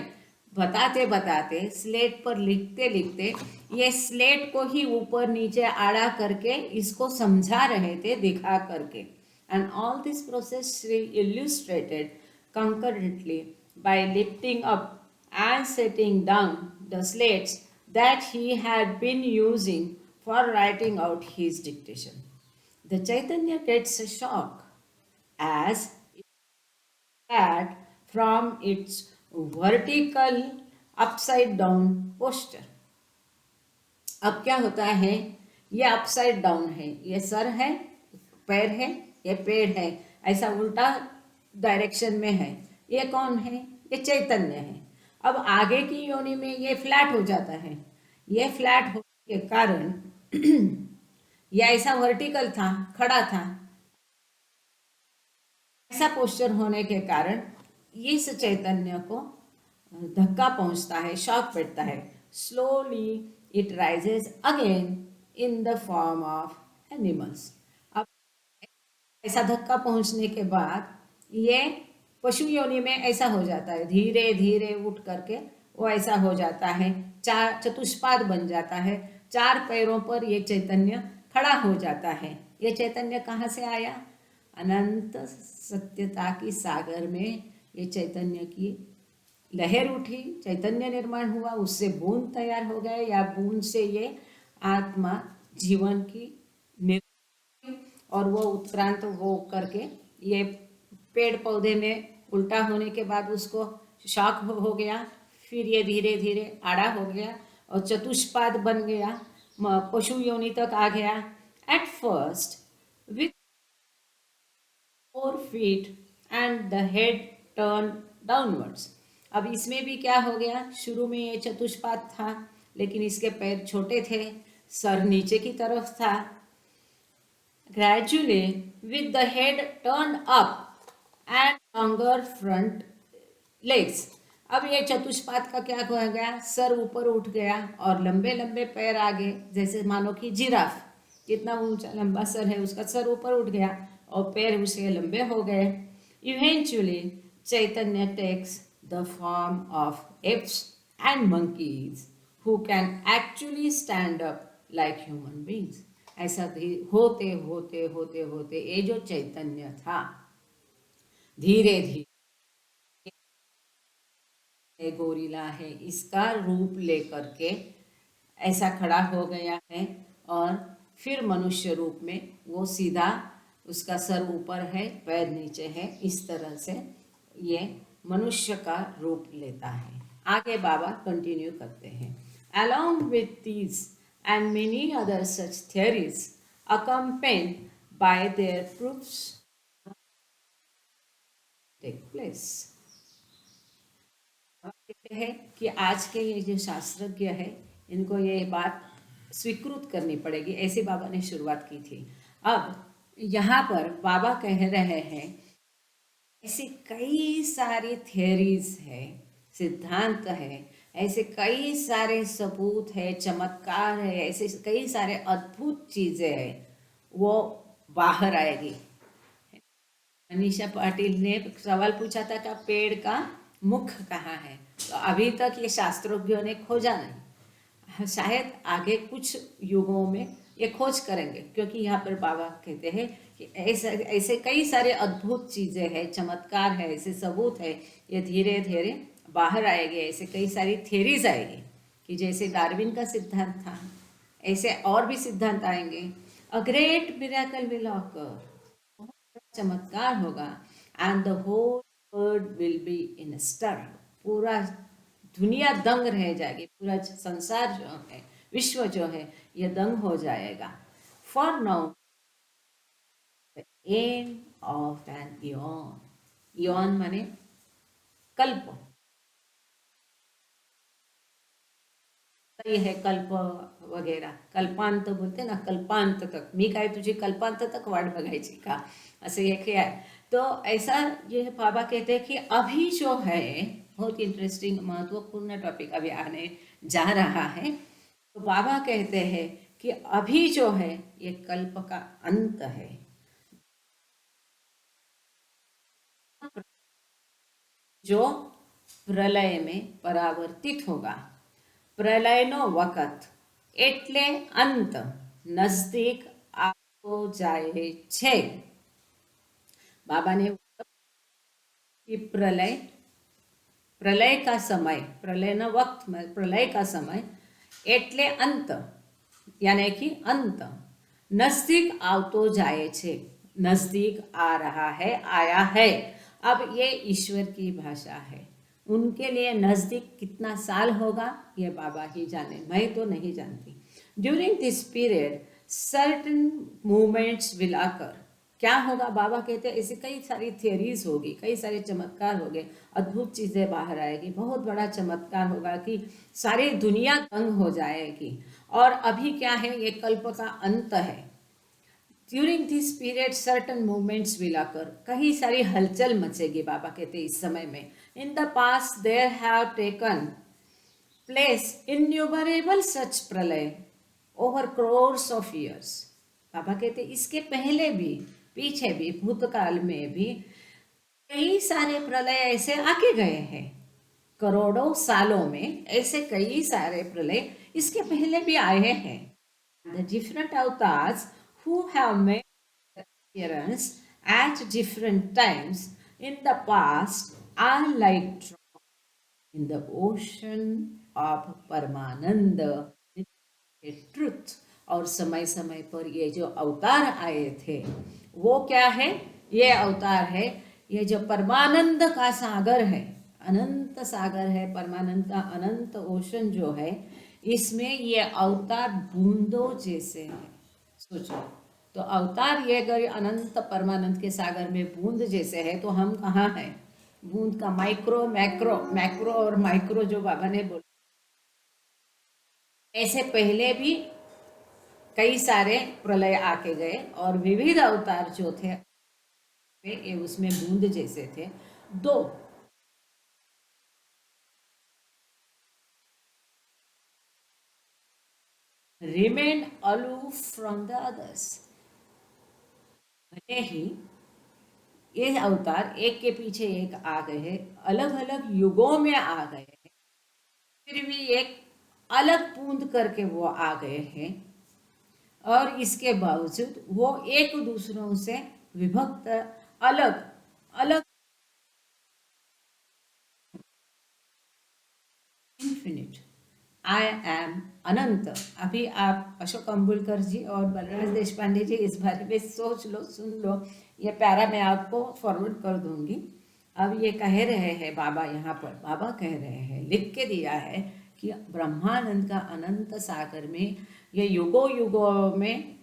बताते बताते, स्लेट पर लिखते लिखते, ये स्लेट को ही ऊपर नीचे आड़ा करके इसको समझा रहे थे, दिखा करके। And all this process Shri illustrated concurrently by lifting up and setting down the slates that he had been using for writing out his dictation. The Chaitanya gets a shock as that from its vertical upside down posture. अब क्या होता है, ये अपसाइड डाउन है, ये सर है, पैर है, ये पेड़ है, ऐसा उल्टा डायरेक्शन में है। ये कौन है, ये चैतन्य है। अब आगे की योनि में ये फ्लैट हो जाता है, ये फ्लैट होने के कारण ये ऐसा वर्टिकल था, खड़ा था, ऐसा पोस्चर होने के कारण इस चैतन्य को धक्का पहुंचता है, शॉक पड़ता है। Slowly it rises again in the form of animals. अब ऐसा धक्का पहुंचने के बाद ये पशु योनि में ऐसा हो जाता है, धीरे धीरे उठ करके वो ऐसा हो जाता है, चार चतुष्पाद बन जाता है, 4 पैरों पर ये चैतन्य खड़ा हो जाता है। ये चैतन्य कहाँ से आया, अनंत सत्यता की सागर में ये चैतन्य की लहर उठी, चैतन्य निर्माण हुआ, उससे बूंद तैयार हो गए, या बूंद से ये आत्मा जीवन की और वो उत्क्रांत वो करके ये पेड़ पौधे में उल्टा होने के बाद उसको शॉक हो गया, फिर ये धीरे धीरे आड़ा हो गया और चतुष्पाद बन गया, पशु योनि तक आ गया। At first with 4 feet and the head turn downwards. अब इसमें भी क्या हो गया, शुरू में ये चतुष्पाद था लेकिन इसके पैर छोटे थे, सर नीचे की तरफ था। Gradually, with the head turned up and longer front legs, अब ये चतुष्पाद का क्या हो गया, सर ऊपर उठ गया और लंबे लंबे पैर आगे, जैसे मानो कि जिराफ कितना ऊंचा लंबा सर है, उसका सर ऊपर उठ गया और पैर उसके लंबे हो गए। Eventually Chaitanya takes the form of apes and monkeys who can actually stand up like human beings। ऐसा होते होते होते होते ये जो चैतन्य था धीरे धीरे गोरिल्ला है इसका रूप लेकर के ऐसा खड़ा हो गया है, और फिर मनुष्य रूप में वो सीधा, उसका सर ऊपर है, पैर नीचे है, इस तरह से ये मनुष्य का रूप लेता है। आगे बाबा कंटिन्यू करते हैं। Along with these and many other such theories accompanied by their proofs take place। कहते हैं कि आज के ये जो शास्त्रज्ञ है इनको ये बात स्वीकृत करनी पड़ेगी, ऐसे बाबा ने शुरुआत की थी। अब यहाँ पर बाबा कह रहे हैं ऐसी कई सारी थियरीज है, सिद्धांत है, ऐसे कई सारे सबूत है, चमत्कार है, ऐसे कई सारे अद्भुत चीजें है, वो बाहर आएगी। मनीषा पाटिल ने सवाल पूछा था कि पेड़ का मुख कहाँ है, तो अभी तक ये शास्त्रज्ञों ने खोजा नहीं, शायद आगे कुछ युगों में ये खोज करेंगे, क्योंकि यहाँ पर बाबा कहते हैं कि ऐसे ऐसे कई सारे अद्भुत चीज़ें हैं, चमत्कार है, ऐसे सबूत है, ये धीरे धीरे बाहर आएंगे। ऐसे कई सारी थेरीज आएगी कि जैसे डार्विन का सिद्धांत था, ऐसे और भी सिद्धांत आएंगे। A great miracle will occur, चमत्कार होगा, and the whole world will be in stir, पूरा दुनिया दंग रह जाएगी, पूरा संसार जो है, विश्व जो है, ये दंग हो जाएगा। For now the end of an aeon, aeon माने कल्प, ये है कल्प वगैरह, कल्पांत बोलते ना, कल्पांत तक, मी काय तुझी कल्पांत तक वाट बघायची का, असं एक हे आहे। तो ऐसा ये बाबा कहते हैं कि अभी जो है, बहुत इंटरेस्टिंग महत्वपूर्ण टॉपिक अभी आने जा रहा है, तो बाबा कहते हैं कि अभी जो है ये कल्प का अंत है, जो प्रलय में परावर्तित होगा। પ્રલયનો વખત એટલે અંત નજદીક આવતો જાય છે। बाबा ने कि प्रलय, प्रलय का समय, प्रलय न वक्त में प्रलय का समय એટલે अंत, यानी कि अंत नजदीक आवतो जाए छे, नजदीक आ रहा है, आया है। अब ये ईश्वर की भाषा है, उनके लिए नज़दीक कितना साल होगा ये बाबा ही जाने, मैं तो नहीं जानती। During this period certain movements will occur, क्या होगा बाबा कहते हैं ऐसी कई सारी थियरीज होगी, कई सारे चमत्कार होंगे, अद्भुत चीज़ें बाहर आएगी, बहुत बड़ा चमत्कार होगा कि सारी दुनिया दंग हो जाएगी। और अभी क्या है, ये कल्प का अंत है। During this period certain movements will occur, कई सारी हलचल मचेगी, बाबा कहते हैं इस समय में। In the past there have taken place innumerable such pralaya over crores of years. Baba कहते इसके पहले भी, पीछे भी, भूतकाल में भी कई सारे प्रलय ऐसे आके गए हैं, करोड़ों सालों में ऐसे कई सारे प्रलय इसके पहले भी आए हैं। The different avatars who have made appearance at different times in the past are like drops in the ocean of Paramananda truth. और समय समय पर ये जो अवतार आए थे वो क्या है? ये अवतार है, ये जो परमानंद का सागर है, अनंत सागर है, परमानंद का अनंत ओशन जो है, इसमें ये अवतार बूंदों जैसे है। सोचो, तो अवतार ये अगर अनंत परमानंद के सागर में बूंद जैसे है, तो हम कहाँ हैं? बूंद का माइक्रो मैक्रो, मैक्रो और माइक्रो जो बाबा ने बोला, ऐसे पहले भी कई सारे प्रलय आके गए और विविध अवतार जो थे ये उसमें बूंद जैसे थे। दो remained aloof from the others। भले ही ये अवतार एक के पीछे एक आ गए हैं, अलग अलग युगों में आ गए हैं, फिर भी एक अलग बूंद करके वो आ गए हैं, और इसके बावजूद वो एक दूसरों से विभक्त, अलग अलग, इन्फिनिट। आई एम अनंत। अभी आप अशोक अम्बुलकर जी और बलराज देशपांडे जी इस बारे में सोच लो, सुन लो, ये प्यारा मैं आपको फॉरवर्ड कर दूंगी। अब ये कह रहे हैं बाबा, यहाँ पर बाबा कह रहे हैं, लिख के दिया है कि ब्रह्मानंद का अनंत सागर में ये युगों युगों में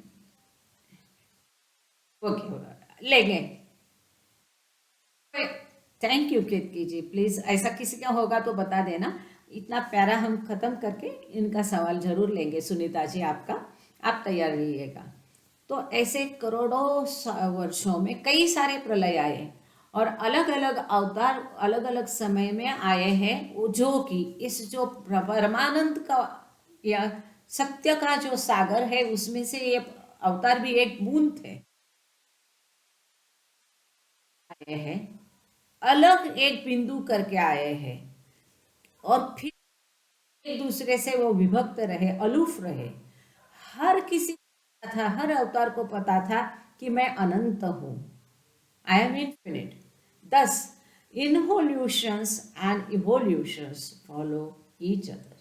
लेंगे। Thank you Kirti ji, please ऐसा किसी का होगा तो बता देना। इतना प्यारा हम खत्म करके इनका सवाल जरूर लेंगे। सुनीता जी आपका, आप तैयार रहिएगा। तो ऐसे करोड़ों वर्षों में कई सारे प्रलय आए और अलग अलग अवतार अलग अलग समय में आए हैं, जो कि इस जो परमानंद का या सत्य का जो सागर है उसमें से ये अवतार भी एक बूंद थे, आए हैं, अलग एक बिंदु करके आए हैं, और फिर एक दूसरे से वो विभक्त रहे, अलूफ रहे। हर किसी को पता था, हर अवतार को पता था कि मैं अनंत हूं, आई am infinite. Thus involutions and evolutions follow each other.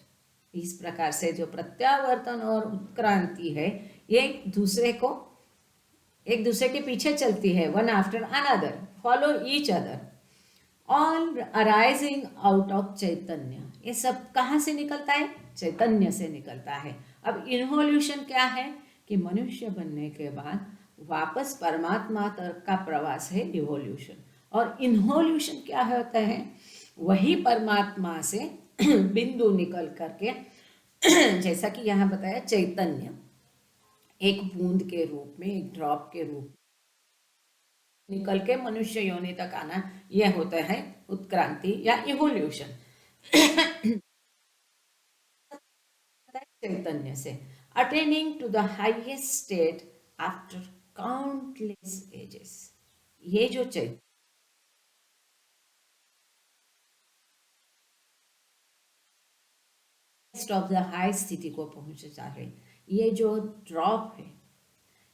इस प्रकार से जो प्रत्यावर्तन और उत्क्रांति है, ये एक दूसरे के पीछे चलती है, one after another, follow each other, all arising out of Chaitanya. ये सब कहाँ से निकलता है? चैतन्य से निकलता है। अब इन्वोल्यूशन क्या है? कि मनुष्य बनने के बाद वापस परमात्मा तक का प्रवास है इवोल्यूशन। और इन्वोल्यूशन क्या होता है? वही परमात्मा से बिंदु निकल करके जैसा कि यहाँ बताया, चैतन्य एक बूंद के रूप में, एक ड्रॉप के रूप निकल के मनुष्य योनि तक आना, यह होता है उत्क्रांति या इवोल्यूशन। चैतन्य से attaining to the highest state after countless ages. ये जो चैतन्य ऑफ द हाई स्थिति को पहुंचता है, ये जो ड्रॉप है,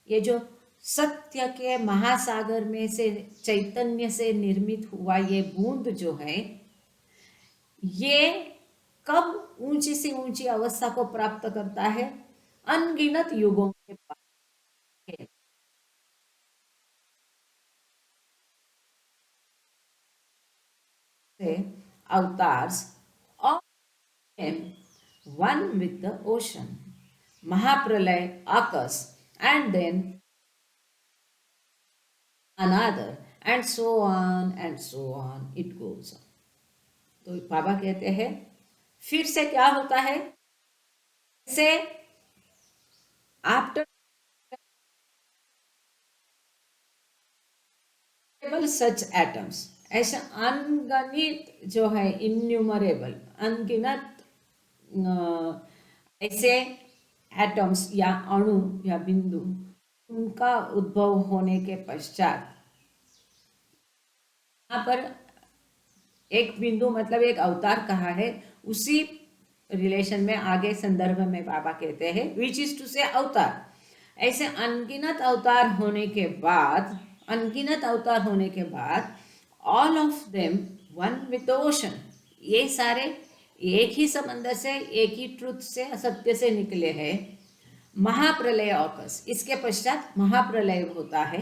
ये जो सत्य के महासागर में से चैतन्य से निर्मित हुआ ये बूंद जो है, ये कब ऊंची से ऊंची अवस्था को प्राप्त करता है? अनगिनत युगों के बाद से अवतार्स और one with the ocean, mahapralaya occurs and then another and so on it goes on। तो बाबा कहते हैं फिर से क्या होता है? से आफ्टर सच एटम्स, ऐसे अनगिनत जो है, इन्यूमरेबल, अनगिनत ऐसे एटम्स या अणु या बिंदु, उनका उद्भव होने के पश्चात यहाँ पर एक बिंदु मतलब एक अवतार कहा है, उसी रिलेशन में आगे संदर्भ में बाबा कहते हैं विच इज टू से अवतार। ऐसे अनगिनत अवतार होने के बाद अनगिनत अवतार होने के बाद all of them one with ocean, ये सारे एक ही समंदर से, एक ही ट्रुथ से, असत्य से निकले हैं। महाप्रलय ऑकस, इसके पश्चात महाप्रलय होता है।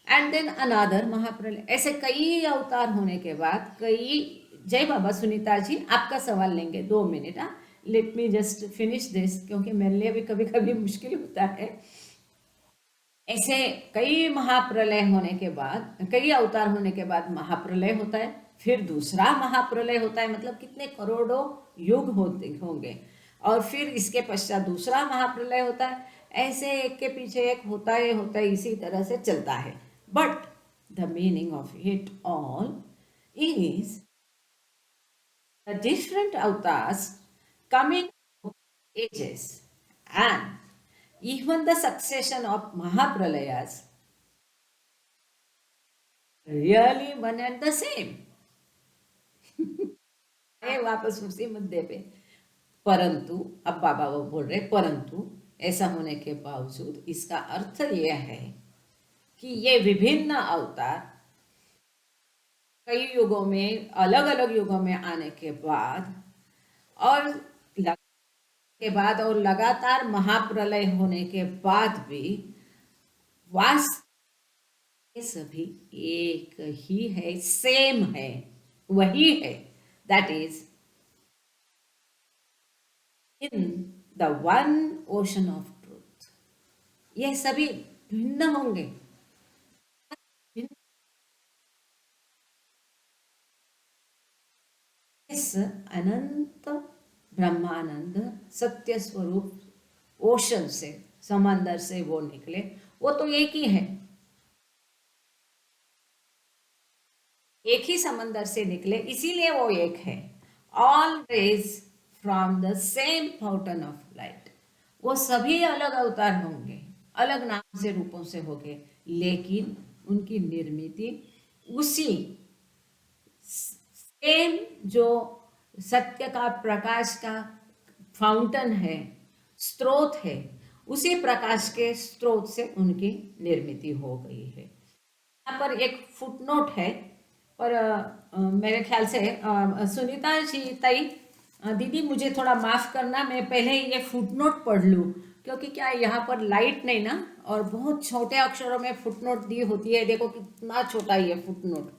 एंड देन अनादर महाप्रलय, ऐसे कई अवतार होने के बाद कई। जय बाबा सुनीता जी, आपका सवाल लेंगे 2 minute. Let me just finish this, क्योंकि मेरे लिए भी कभी कभी मुश्किल होता है। ऐसे कई महाप्रलय होने के बाद, कई अवतार होने के बाद महाप्रलय होता है, फिर दूसरा महाप्रलय होता है, मतलब कितने करोड़ों युग होते होंगे, और फिर इसके पश्चात दूसरा महाप्रलय होता है। ऐसे एक के पीछे एक होता है, इसी तरह से चलता है। But the meaning of it all is the different avatars coming ages, and even the succession of Mahapralayas really one and the same. वापस उसी मुद्दे पे, परंतु अब बाबा वो बोल रहे, परंतु ऐसा होने के बावजूद इसका अर्थ यह है कि ये विभिन्न अवतार कई युगों में, अलग अलग युगों में आने के बाद और लगातार महाप्रलय होने के बाद भी वास्तव सभी एक ही है, सेम है, वही है। That is in the one ocean of truth. ये सभी भिन्न होंगे, इस अनंत ब्रह्मानंद सत्य स्वरूप ओशन से, समंदर से वो निकले, वो तो एक ही है, एक ही समंदर से निकले, इसीलिए वो एक है। All rays from the same fountain of light. वो सभी अलग अवतार होंगे, अलग नाम से, रूपों से होंगे, लेकिन उनकी निर्मित उसी सेम जो सत्य का, प्रकाश का फाउंटेन है, स्रोत है, उसी प्रकाश के स्रोत से उनकी निर्मित हो गई है। यहाँ पर एक फुटनोट है, पर मेरे ख्याल से सुनीता जी ताई, दीदी मुझे थोड़ा माफ़ करना, मैं पहले ये फुटनोट पढ़ लूँ, क्योंकि क्या यहाँ पर लाइट नहीं ना, और बहुत छोटे अक्षरों में फुटनोट दी होती है। देखो कितना छोटा ये फुटनोट,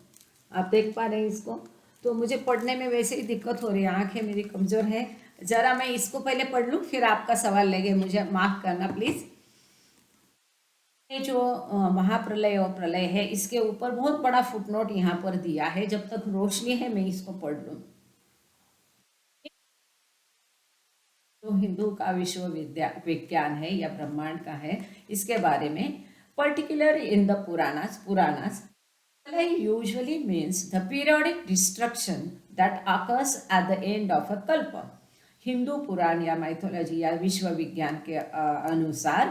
आप देख पा रहे हैं इसको, तो मुझे पढ़ने में वैसे ही दिक्कत हो रही है, आंखें मेरी कमज़ोर है। ज़रा मैं इसको पहले पढ़ लूँ, फिर आपका सवाल लेंगे, मुझे माफ़ करना प्लीज़। ये जो महाप्रलय और प्रलय है, इसके ऊपर बहुत बड़ा फुटनोट यहाँ पर दिया है। जब तक रोशनी है मैं इसको पढ़ लूँ। जो हिंदू का विश्व विज्ञान है या ब्रह्मांड का है, इसके बारे में, particular in the Puranas usually means the periodic destruction that occurs at the end of a kalpa. Hindu Purana या माइथोलॉजी या विश्व विज्ञान के अनुसार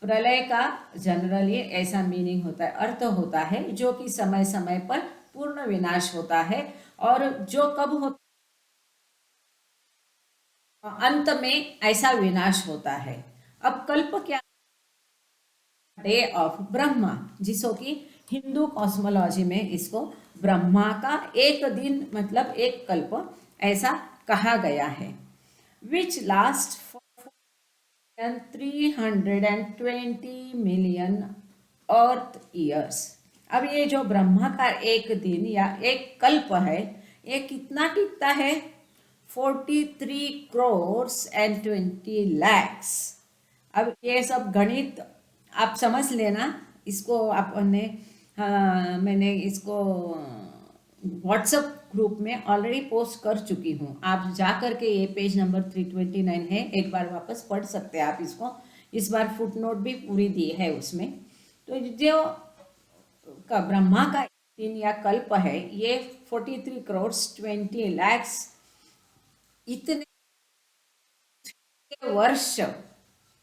प्रलय का जनरली ऐसा मीनिंग होता है, अर्थ होता है, जो कि समय समय पर पूर्ण विनाश होता है, और जो कब होता, अंत में ऐसा विनाश होता है। अब कल्प क्या, डे ऑफ ब्रह्मा, जिसको कि हिंदू कॉस्मोलॉजी में इसको ब्रह्मा का एक दिन, मतलब एक कल्प, ऐसा कहा गया है, विच लास्ट 320 मिलियन अर्थ ईयर्स। अब ये जो ब्रह्मा का एक दिन या एक कल्प है, ये कितना टिकता है? 43 crores and 20 lakhs। अब ये सब गणित आप समझ लेना, इसको आपने, मैंने इसको व्हाट्सएप ग्रुप में ऑलरेडी पोस्ट कर चुकी हूँ, आप जा कर के, ये पेज नंबर 329 है, एक बार वापस पढ़ सकते हैं आप इसको। इस बार फुटनोट भी पूरी दी है उसमें। तो जो का ब्रह्मा का दिन या कल्प है, ये 43 crores 20 lakhs इतने वर्ष,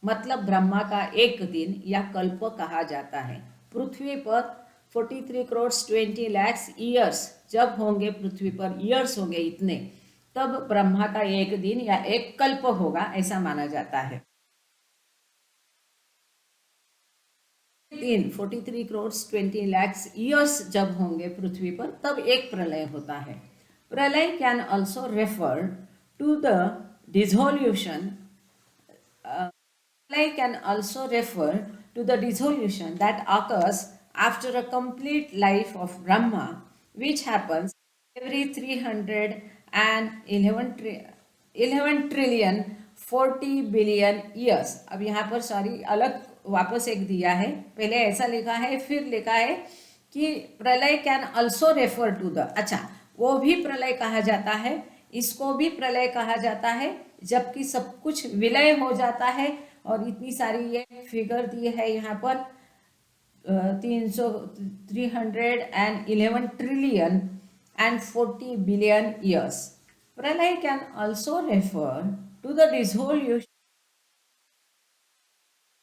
मतलब ब्रह्मा का एक दिन या कल्प कहा जाता है। पृथ्वी पर 43 crores 20 lakhs ईयर्स जब होंगे, पृथ्वी पर ईयर्स होंगे इतने, तब ब्रह्मा का एक दिन या एक कल्प होगा, ऐसा माना जाता है। 43 करोड़ 20 lakhs ईयर्स जब होंगे पृथ्वी पर, तब एक प्रलय होता है. Pralay can also refer to the dissolution. Pralay can also refer to the dissolution that occurs after a complete life of Brahma, which happens every 11 trillion 40 billion years. अब यहाँ पर सॉरी अलग वापस एक दिया है, पहले ऐसा लिखा है फिर लिखा है कि pralay can also refer to the, अच्छा वो भी प्रलय कहा जाता है, इसको भी प्रलय कहा जाता है जबकि सब कुछ विलय हो जाता है. और इतनी सारी ये फिगर दी है यहाँ पर 311 trillion and 40 billion years. Pralay can also refer to the dissolution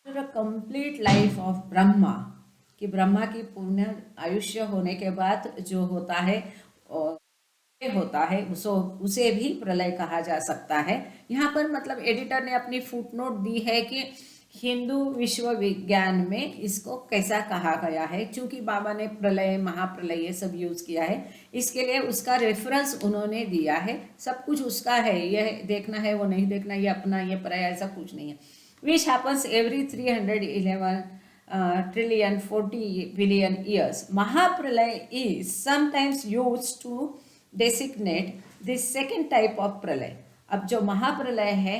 after a complete life of Brahma, कि ब्रह्मा की पूर्ण आयुष्य होने के बाद जो होता है और होता है उसे भी प्रलय कहा जा सकता है. यहाँ पर मतलब एडिटर ने अपनी फुटनोट दी है कि हिंदू विश्व विज्ञान में इसको कैसा कहा गया है, क्योंकि बाबा ने प्रलय महाप्रलय ये सब यूज किया है, इसके लिए उसका रेफरेंस उन्होंने दिया है. सब कुछ उसका है, यह देखना है वो नहीं देखना, ये अपना ये पराया, ऐसा कुछ नहीं है. Which happens every 311 trillion 40 billion years. महाप्रलय is sometimes used to designate this second type of प्रलय. अब जो महाप्रलय है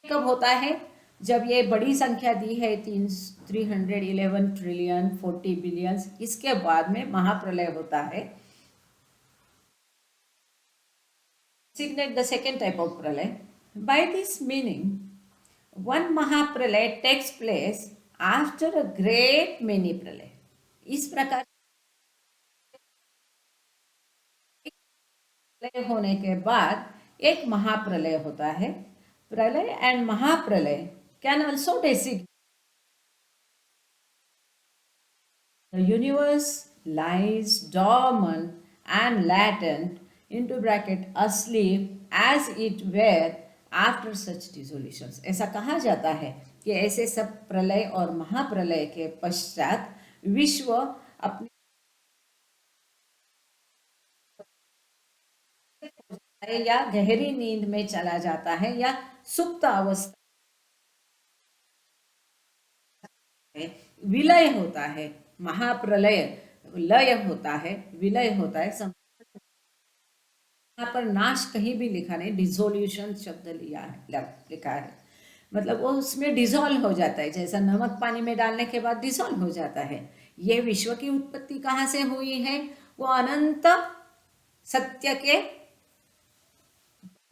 कब होता है, जब ये बड़ी संख्या दी है 311 ट्रिलियन 40 बिलियन, इसके बाद में महाप्रलय होता है. Designate the second type of प्रलय. By this meaning, one महाप्रलय takes place after a great many प्रलय. इस प्रकार प्रलय होने के बाद एक महाप्रलय होता है. Pralaya and mahapralaya can also designate the universe lies dormant and latent into bracket asleep as it were after such dissolutions. ऐसा कहा जाता है कि ऐसे सब प्रलय और महाप्रलय के पश्चात विश्व अपने या गहरी नींद में चला जाता है या सुप्त अवस्था विलय होता है. महाप्रलय लय होता है, विलय होता है. यहाँ पर नाश कहीं भी लिखा नहीं, डिसोल्यूशन शब्द लिया है, लिखा है, मतलब वो उसमें डिसॉल्व हो जाता है, जैसा नमक पानी में डालने के बाद डिसॉल्व हो जाता है. ये विश्व की उत्पत्ति कहाँ से हुई है, वो अनंत सत्य के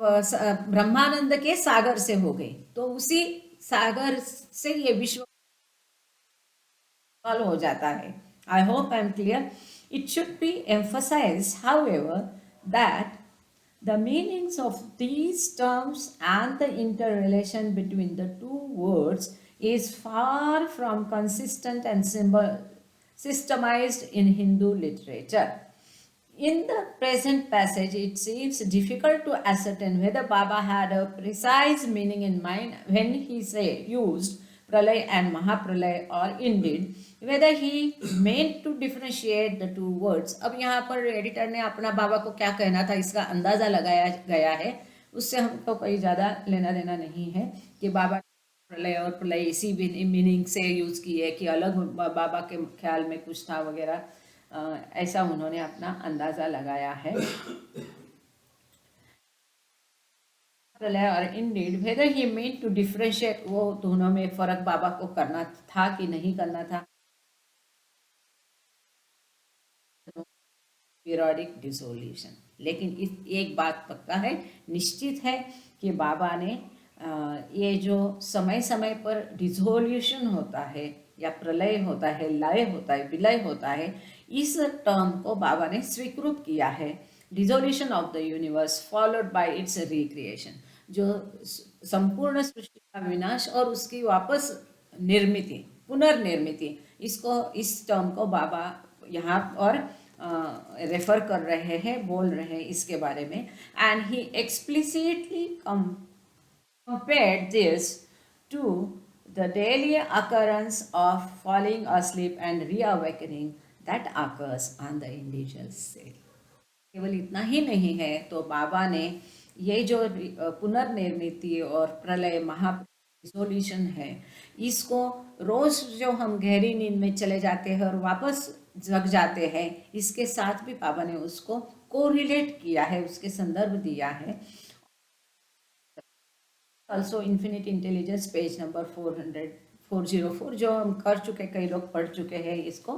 ब्रह्मानंद के सागर से हो गई. तो उसी सागर से ये विश्व हो जाता है. I hope I am clear. It should be emphasized however that the meanings of these terms and the interrelation between the two words is far from consistent and systemized in Hindu literature. In the present passage, it seems difficult to ascertain whether Baba had a precise meaning in mind when he used Pralay and Mahapralay, or indeed whether he meant to differentiate the two words. अब यहाँ पर एडिटर ने अपना बाबा को क्या कहना था इसका अंदाज़ा लगाया गया है, उससे हमको कोई ज़्यादा लेना देना नहीं है कि बाबा प्रलय और प्रलय इसी मीनिंग से यूज़ किए कि अलग बाबा के ख्याल में कुछ था वगैरह, ऐसा उन्होंने अपना अंदाज़ा लगाया है. प्रलय और indeed whether he mean to differentiate, वो दोनों में फर्क बाबा को करना था कि नहीं करना था. Periodic dissolution. लेकिन इस एक बात पक्का है, निश्चित है कि बाबा ने ये जो समय समय पर डिसोल्यूशन होता है या प्रलय होता है, लय होता है, विलय होता है, इस टर्म को बाबा ने स्वीकृत किया है. Dissolution of the universe followed by it's recreation, जो संपूर्ण सृष्टि का विनाश और उसकी वापस निर्मिति, पुनर्निर्मिति, इसको इस टर्म को बाबा यहाँ और रेफर कर रहे हैं, बोल रहे हैं इसके बारे में. And he explicitly compared this to The daily occurrence of falling asleep and reawakening that occurs on the individual cell. केवल इतना ही नहीं है, तो बाबा ने ये जो पुनर्निर्मिति और प्रलय महा रिजोल्यूशन है, इसको रोज जो हम गहरी नींद में चले जाते हैं और वापस जग जाते हैं, इसके साथ भी बाबा ने उसको कोरिलेट किया है, उसके संदर्भ दिया है। Also infinite intelligence page number 404 जो हम कर चुके, कई लोग पढ़ चुके हैं इसको।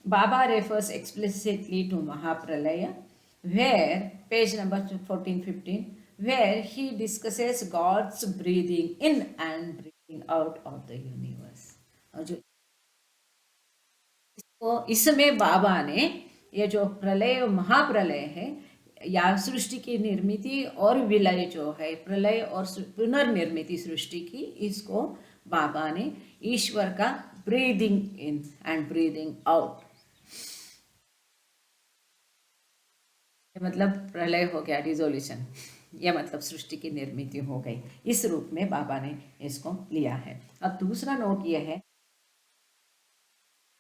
Baba refers explicitly to mahapralaya, where page number 1415, where he discusses God's breathing in and breathing out of the universe। और जो इसको इसमें बाबा ने ये जो प्रलय महाप्रलय है या सृष्टि की निर्मिति और विलय जो है, प्रलय और पुनर्निर्मिति सृष्टि की, इसको बाबा ने ईश्वर का breathing in and breathing out, मतलब प्रलय हो गया, डिसोल्यूशन, यह मतलब सृष्टि की निर्मिति हो गई, इस रूप में बाबा ने इसको लिया है। अब दूसरा नोट यह है,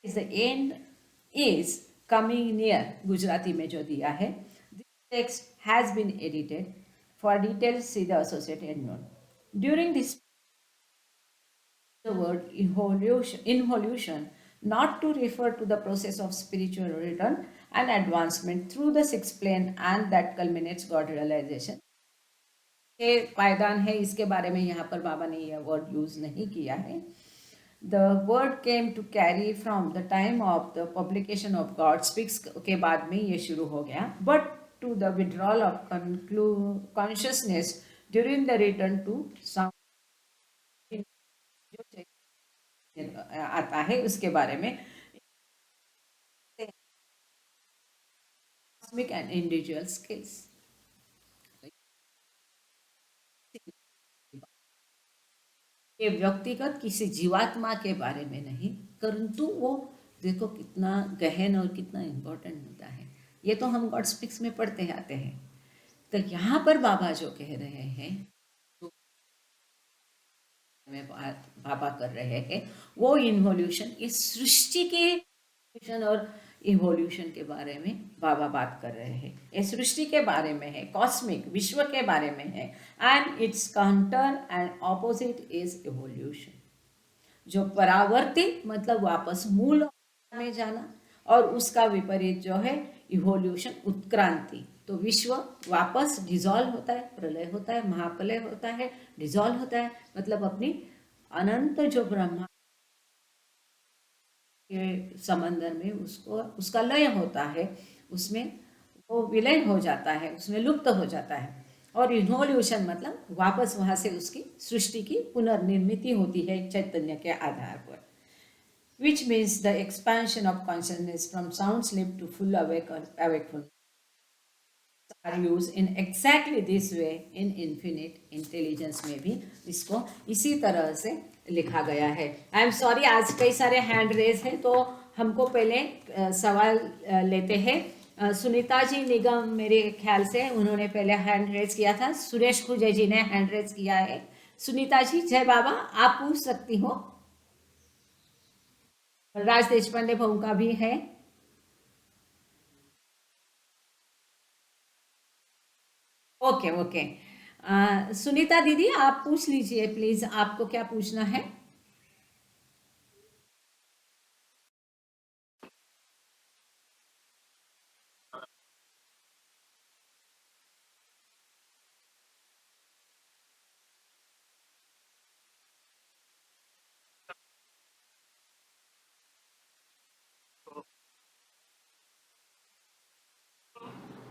the end is coming near, Gujarati में जो दिया है, this text has been edited, for details see the associated note. During this the word involution not to refer to the process of spiritual return and advancement through the sixth plane and that culminates God realization के पायदान है, इसके बारे में यहाँ पर बाबा ने यह वर्ड यूज नहीं किया है। The word came to carry from the time of the publication of God Speaks के बाद में ये शुरू हो गया, but to the withdrawal of consciousness during the return to sound आता है, उसके बारे में cosmic and individual skills। ये व्यक्तिगत किसी जीवात्मा के बारे में नहीं, परंतु वो देखो कितना गहन और कितना इम्पोर्टेंट होता है। ये तो हम गॉड स्पीक्स में पढ़ते आते हैं, तो यहाँ पर बाबा जो कह रहे हैं, बाबा कर रहे हैं, वो इन्वोल्यूशन, इस सृष्टि के और इवोल्यूशन के बारे में बाबा बात कर रहे हैं। ये सृष्टि के बारे में है, कॉस्मिक विश्व के बारे में है, and it's counter and opposite is evolution, जो परावर्तित मतलब वापस मूल में जाना, और उसका विपरीत जो है इवोल्यूशन, उत्क्रांति। तो विश्व वापस डिजॉल्व होता है, प्रलय होता है, महाप्रलय होता है, डिजॉल्व होता है, मतलब अपनी अनंत जो ब्रह्मा के समंदर में उसको उसका लय होता है, उसमें वो विलय हो जाता है, उसमें लुप्त हो जाता है। और इवोल्यूशन मतलब वापस वहां से उसकी सृष्टि की पुनर्निर्मिति होती है चैतन्य के आधार पर, which means the expansion of consciousness from sound sleep to full awakefulness are used in exactly this way in infinite intelligence में भी इसको इसी तरह से लिखा गया है। आई एम सॉरी, आज कई सारे हैंड रेज हैं, तो हमको पहले सवाल लेते हैं। सुनीता जी निगम मेरे ख्याल से उन्होंने पहले हैंड रेज किया था, सुरेश खुजे जी ने हैंड रेज किया है। सुनीता जी, जय बाबा, आप पूछ सकती हो। राज देशपांडे भाऊ का भी है। ओके ओके, सुनीता दीदी आप पूछ लीजिए प्लीज, आपको क्या पूछना है।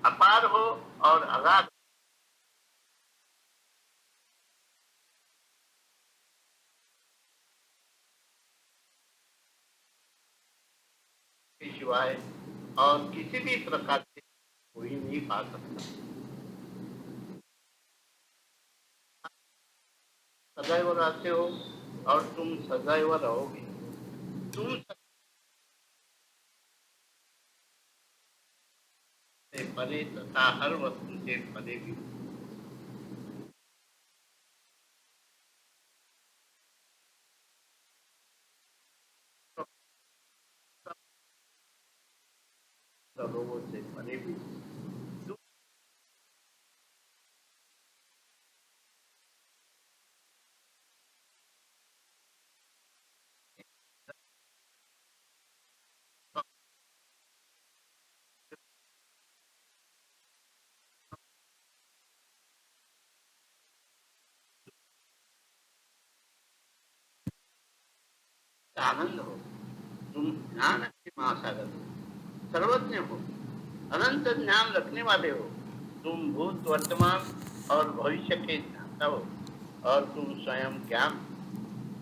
अपार हो और अगाध के सिवाय और किसी भी प्रकार से कोई नहीं पा सकता। सदैव रहते हो और तुम सदैव रहोगे। तुम से परे तथा हर वस्तु से परे भी। लोगों से परे भी। आनंद हो, तुम ज्ञान के महासागर हो, सर्वज्ञ हो, अनंत ज्ञान रखने वाले हो, तुम भूत वर्तमान और भविष्य के ज्ञाता हो, और तुम स्वयं ज्ञान,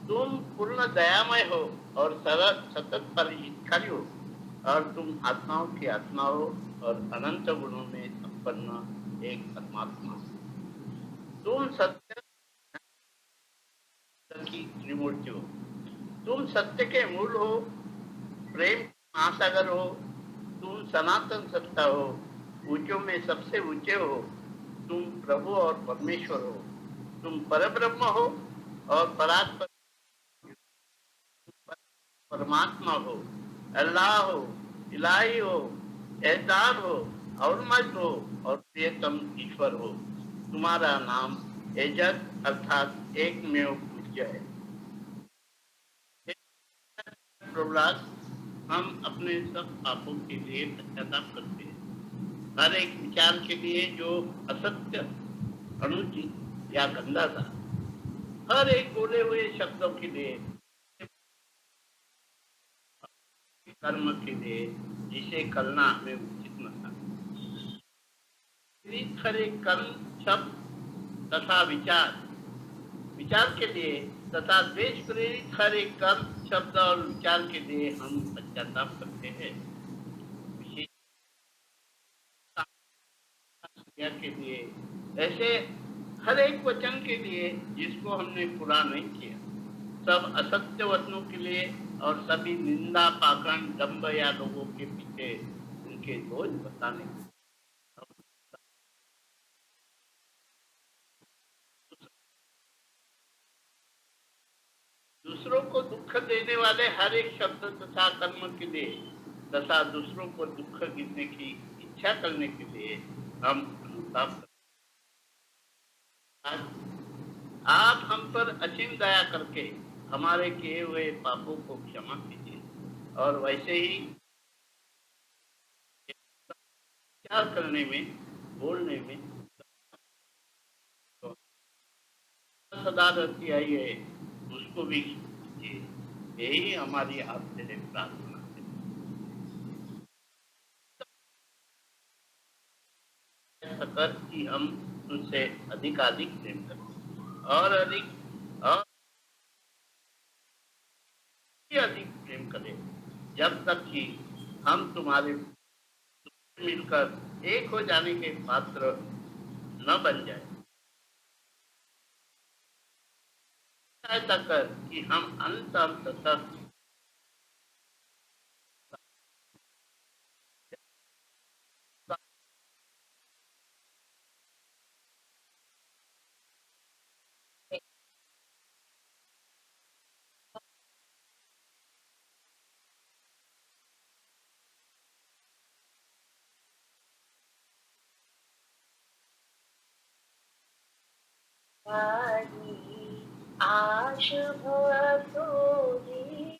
तुम पूर्ण दयामय हो और सरल सतत परिष्कारी हो, और तुम आत्माओं की आत्मा हो और अनंत गुणों में संपन्न एक परमात्मा हो। तुम सत्य की त्रिमूर्ति हो, तुम सत्य के मूल हो, प्रेम महासागर हो, तुम सनातन सत्ता हो, ऊंचों में सबसे ऊंचे हो, तुम प्रभु और परमेश्वर हो, तुम परब्रह्म हो और परात्पर परमात्मा हो, अल्लाह हो, इलाही हो, एहताब हो, अवमज हो और प्रियतम ईश्वर हो। तुम्हारा नाम एजत अर्थात एकमेव पूज्य है। प्रभुराज, हम अपने सब पापों के लिए पश्चाताप करते हैं। हर एक विचार के लिए जो असत्य, अनुचित या गंदा था, हर एक बोले हुए शब्दों के लिए, कर्म के लिए जिसे करना हमें उचित न था, हर एक कर्म, शब्द तथा विचार विचार के लिए तथा द्वेष प्रेरित हर एक कर्म, शब्द और विचार के लिए हम पश्चाताप करते हैं। विशेष क्रिया के लिए, ऐसे हर एक वचन के लिए जिसको हमने पूरा नहीं किया, सब असत्य वचनों के लिए और सभी निंदा, पाखंड, दंभ या लोगों के पीछे उनके दोष बताने, दूसरों को दुख देने वाले हर एक शब्द तथा कर्म के लिए तथा दूसरों को दुख गिरने की इच्छा करने के लिए हम अनुताप करते हैं। आप हम पर असीम दया करके हमारे किए हुए पापों को क्षमा कीजिए, और वैसे ही विचार करने में, बोलने में तो सदा रहती आई है, उसको भी कीजिए। यही हमारी आपसे प्रार्थना है, सकर कि हम तुझसे अधिक प्रेम करें और और अधिक प्रेम करें, जब तक कि हम तुम्हारे मिलकर एक हो जाने के पात्र न बन जाए। ऐसा कर कि हम अंत अंत तक आश भोगी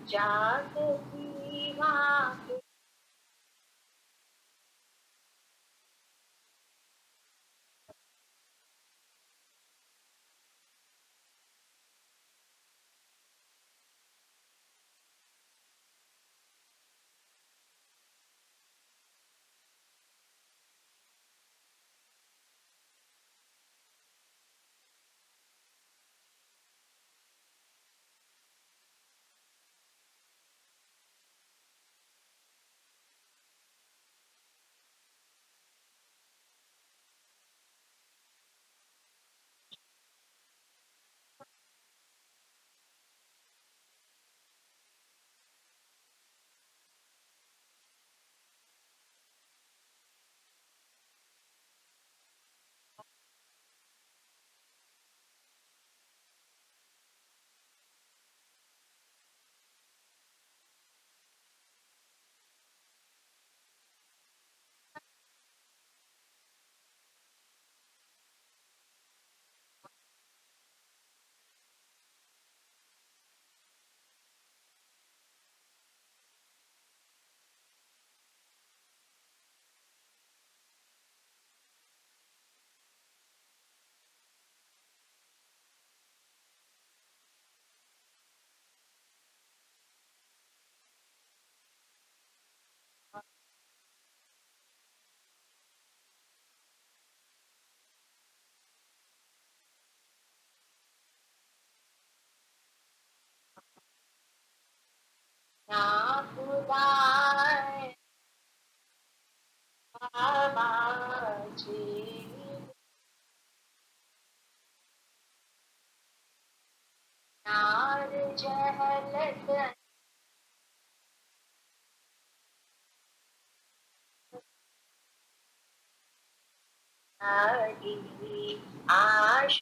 जागती माँ नार जहलत आदि आश